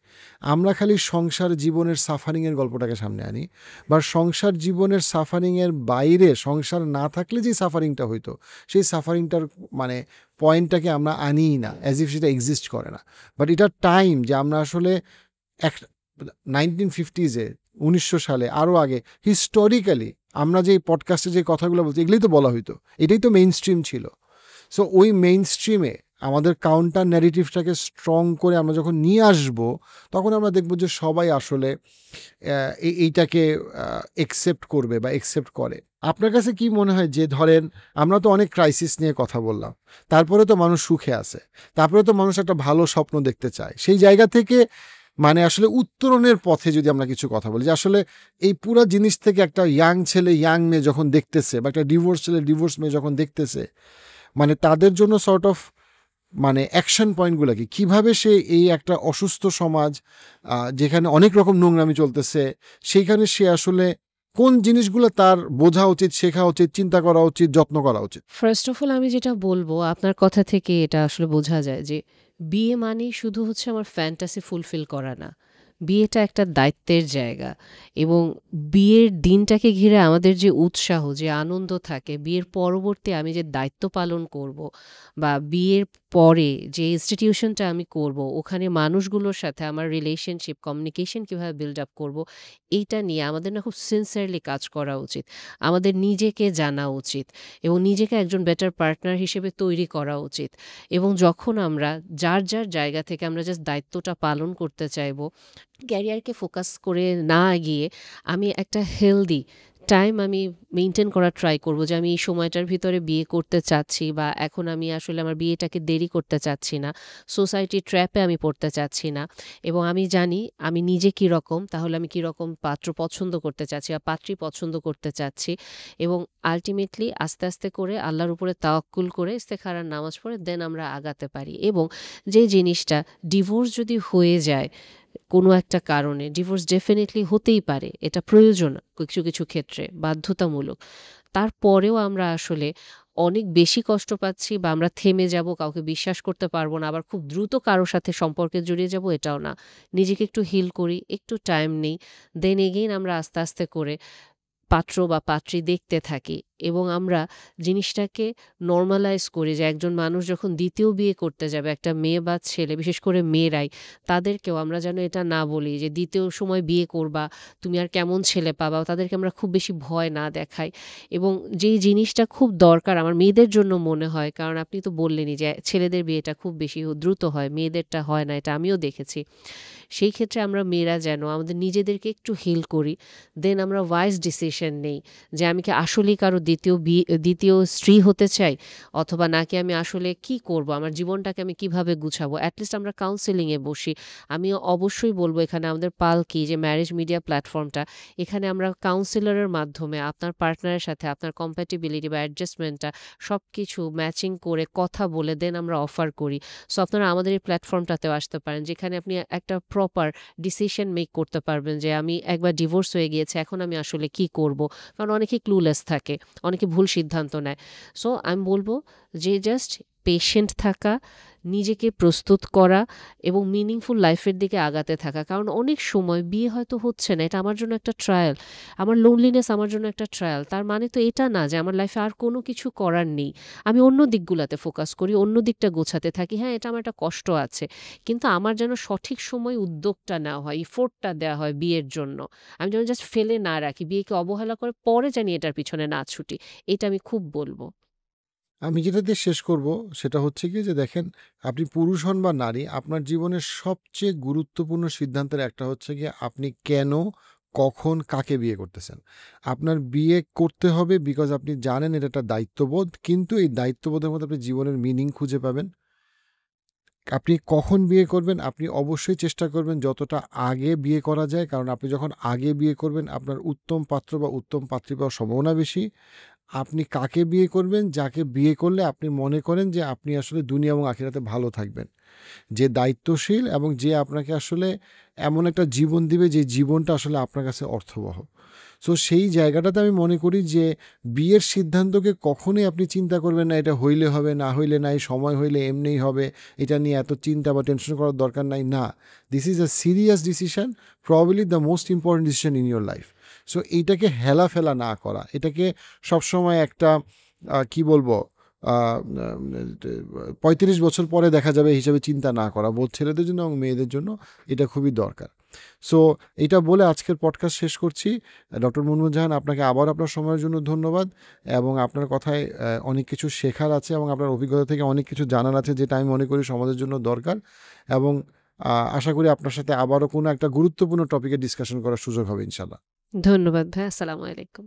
[SPEAKER 1] আমরা খালি সংসার জীবনের সাফারিংয়ের গল্পটাকে সামনে আনি, বা সংসার জীবনের সাফারিংয়ের বাইরে সংসার না থাকলে যে সাফারিংটা হইতো, সেই সাফারিংটার মানে পয়েন্টটাকে আমরা আনিই না, অ্যাজ ইফ সেটা এক্সিস্ট করে না। বাট এটা টাইম যে আমরা আসলে 1950s-এ, 1900 সালে, আরও আগে হিস্টোরিক্যালি আমরা যে পডকাস্টে যে কথাগুলো বলছি, এগুলোই তো বলা হইতো, এটাই তো মেইন স্ট্রিম ছিল। সো ওই মেইন স্ট্রিমে আমাদের কাউন্টার ন্যারেটিভটাকে স্ট্রং করে আমরা যখন নিয়ে আসব, তখন আমরা দেখব যে সবাই আসলে এইটাকে একসেপ্ট করবে বা একসেপ্ট করে। আপনার কাছে কি মনে হয় যে ধরেন আমরা তো অনেক ক্রাইসিস নিয়ে কথা বললাম, তারপরে তো মানুষ সুখে আছে, তারপরে তো মানুষ একটা ভালো স্বপ্ন দেখতে চায়, সেই জায়গা থেকে মানে আসলে উত্তরণের পথে যদি আমরা কিছু কথা বলি, যে আসলে এই পুরো জিনিস থেকে একটা ইয়াং ছেলে ইয়াং মেয়ে যখন দেখতেছে, বা একটা ডিভোর্স ছেলে ডিভোর্স মেয়ে যখন দেখতেছে, মানে তাদের জন্য সর্ট অফ মানে অ্যাকশন পয়েন্টগুলো কি, কীভাবে সে এই একটা অসুস্থ সমাজ যেখানে অনেক রকম নোংরামি চলতেছে, সেইখানে সে আসলে কোন জিনিসগুলো তার বোঝা উচিত, শেখা উচিত, চিন্তা করা উচিত, যত্ন করা উচিত?
[SPEAKER 2] ফার্স্ট অফ অল আমি যেটা বলবো, আপনার কথা থেকে এটা আসলে বোঝা যায় যে বিয়ে মানে শুধু হচ্ছে আমার ফ্যান্টাসি ফুলফিল করা না। বিয়েটা একটা দায়িত্বের জায়গা, এবং বিয়ের দিনটাকে ঘিরে আমাদের যে উৎসাহ, যে আনন্দ থাকে, বিয়ের পরবর্তী আমি যে দায়িত্ব পালন করব, বা বিয়ের পরে যে ইনস্টিটিউশনটা আমি করব, ওখানে মানুষগুলোর সাথে আমার রিলেশনশিপ, কমিউনিকেশন কীভাবে বিল্ড আপ করব, এইটা নিয়ে আমাদের না খুব সিনসিয়ারলি কাজ করা উচিত। আমাদের নিজেকে জানা উচিত এবং নিজেকে একজন বেটার পার্টনার হিসেবে তৈরি করা উচিত। এবং যখন আমরা যার যার জায়গা থেকে আমরা জাস্ট দায়িত্বটা পালন করতে চাইবো, ক্যারিয়ারকে ফোকাস করে না গিয়ে আমি একটা হেলদি টাইম আমি মেনটেন করার ট্রাই করব, যে আমি এই সময়টার ভিতরে বিয়ে করতে চাচ্ছি, বা এখন আমি আসলে আমার বিয়েটাকে দেরি করতে চাচ্ছি না, সোসাইটির ট্র্যাপে আমি পড়তে চাচ্ছি না, এবং আমি জানি আমি নিজে কীরকম, তাহলে আমি কীরকম পাত্র পছন্দ করতে চাচ্ছি বা পাত্রী পছন্দ করতে চাচ্ছি। এবং আলটিমেটলি আস্তে আস্তে করে আল্লাহর উপরে তাওয়াক্কুল করে ইস্তেখারার নামাজ পড়ে দেন আমরা আগাতে পারি। এবং যে জিনিসটা, ডিভোর্স যদি হয়ে যায় কোনো একটা কারণে, ডিভোর্স ডেফিনেটলি হতেই পারে, এটা প্রয়োজন কিছু কিছু ক্ষেত্রে, বাধ্যতামূলক। তারপরেও আমরা আসলে অনেক বেশি কষ্ট পাচ্ছি, বা আমরা থেমে যাব, কাউকে বিশ্বাস করতে পারবো না, আবার খুব দ্রুত কারোর সাথে সম্পর্কে জড়িয়ে যাব, এটাও না। নিজেকে একটু হিল করি, একটু টাইম নেই, দেন এগেইন আমরা আস্তে আস্তে করে পাত্র বা পাত্রী দেখতে থাকি, এবং আমরা জিনিসটাকে নর্মালাইজ করি যে একজন মানুষ যখন দ্বিতীয় বিয়ে করতে যাবে, একটা মেয়ে বা ছেলে, বিশেষ করে মেয়েরাই, তাদেরকেও আমরা যেন এটা না বলি যে দ্বিতীয় সময় বিয়ে করবা, তুমি আর কেমন ছেলে পাবা, তাদেরকে আমরা খুব বেশি ভয় না দেখাই। এবং যেই জিনিসটা খুব দরকার আমার মেয়েদের জন্য মনে হয়, কারণ আপনি তো বললেনই যে ছেলেদের বিয়েটা খুব বেশি দ্রুত হয়, মেয়েদেরটা হয় না, এটা আমিও দেখেছি। সেই ক্ষেত্রে আমরা মেয়েরা যেন আমাদের নিজেদেরকে একটু হিল করি, দেন আমরা ওয়াইজ ডিসিশন নেই যে আমি কি আসলেই কারো দ্বিতীয় স্ত্রী হতে চাই, অথবা নাকি আমি আসলে কি করব, আমার জীবনটাকে আমি কিভাবে গুছাবো। অ্যাটলিস্ট আমরা কাউন্সেলিংয়ে বসি। আমি অবশ্যই বলবো এখানে আমাদের পালকি যে ম্যারেজ মিডিয়া প্ল্যাটফর্মটা, এখানে আমরা কাউন্সিলরের মাধ্যমে আপনার পার্টনারের সাথে আপনার কম্প্যাটিবিলিটি বা অ্যাডজাস্টমেন্টটা সব কিছু ম্যাচিং করে কথা বলে দেন আমরা অফার করি। সো আপনারা আমাদের এই প্ল্যাটফর্মটাতেও আসতে পারেন, যেখানে আপনি একটা প্রপার ডিসিশন মেক করতে পারবেন যে আমি একবার ডিভোর্স হয়ে গিয়েছে, এখন আমি আসলে কি করব। কারণ অনেকে ক্লুলেস থাকে, অনেকে ভুল সিদ্ধান্ত নেয়। সো আমি বলবো যে জাস্ট পেশেন্ট থাকা, নিজেকে প্রস্তুত করা এবং মিনিংফুল লাইফের দিকে আগাতে থাকা। কারণ অনেক সময় বিয়ে হয়তো হচ্ছে না, এটা আমার জন্য একটা ট্রায়াল। আমার লোনলিনেস আমার জন্য একটা ট্রায়াল। তার মানে তো এটা না যে আমার লাইফে আর কোনো কিছু করার নেই। আমি অন্য দিকগুলাতে ফোকাস করি, অন্য দিকটা গোছাতে থাকি। হ্যাঁ, এটা আমার একটা কষ্ট আছে। কিন্তু আমার যেন সঠিক সময়ে উদ্যোগটা নেওয়া হয়, এফোর্টটা দেওয়া হয় বিয়ের জন্য। আমি যেন জাস্ট ফেলে না রাখি, বিয়েকে অবহেলা করে পরে জানি এটার পিছনে না ছুটি। এটা আমি খুব বলব।
[SPEAKER 1] আমি যেটা দিয়ে শেষ করব সেটা হচ্ছে কি যে দেখেন, আপনি পুরুষ হন বা নারী, আপনার জীবনের সবচেয়ে গুরুত্বপূর্ণ সিদ্ধান্তের একটা হচ্ছে গিয়ে আপনি কেন, কখন, কাকে বিয়ে করতেছেন। আপনার বিয়ে করতে হবে বিকজ আপনি জানেন এটা একটা দায়িত্ববোধ, কিন্তু এই দায়িত্ববোধের মধ্যে আপনি জীবনের মিনিং খুঁজে পাবেন। আপনি কখন বিয়ে করবেন, আপনি অবশ্যই চেষ্টা করবেন যতটা আগে বিয়ে করা যায়, কারণ আপনি যখন আগে বিয়ে করবেন আপনার উত্তম পাত্র বা উত্তম পাত্রী পাওয়ার সম্ভাবনা বেশি। আপনি কাকে বিয়ে করবেন, যাকে বিয়ে করলে আপনি মনে করেন যে আপনি আসলে দুনিয়া এবং আখিরাতে ভালো থাকবেন, যে দায়িত্বশীল এবং যে আপনাকে আসলে এমন একটা জীবন দিবে যে জীবনটা আসলে আপনার কাছে অর্থবহ। সো সেই জায়গাটাতে আমি মনে করি যে বিয়ের সিদ্ধান্তকে কখনোই আপনি চিন্তা করবেন না এটা হইলে হবে, না হইলে নাই, সময় হইলে এমনিই হবে, এটা নিয়ে এত চিন্তা বা টেনশন করার দরকার নাই। না, this is a serious decision, probably the most important decision in your life. So এইটাকে হেলাফেলা না করা, এটাকে সবসময় একটা কি বলবো, 35 বছর পরে দেখা যাবে হিসাবে চিন্তা না করা, বোধ ছেলেদের জন্য এবং মেয়েদের জন্য এটা খুবই দরকার। সো এটা বলে আজকের পডকাস্ট শেষ করছি। ডক্টর মুনমুন জাহান, আপনাকে আবার আপনার সময়ের জন্য ধন্যবাদ, এবং আপনার কথায় অনেক কিছু শেখার আছে এবং আপনার অভিজ্ঞতা থেকে অনেক কিছু জানার আছে যেটা আমি মনে করি সমাজের জন্য দরকার। এবং আশা করি আপনার সাথে আবারও কোনো একটা গুরুত্বপূর্ণ টপিকে ডিসকাশন করার সুযোগ হবে ইনশাল্লাহ।
[SPEAKER 2] ধন্যবাদ ভাই। আসসালামু আলাইকুম।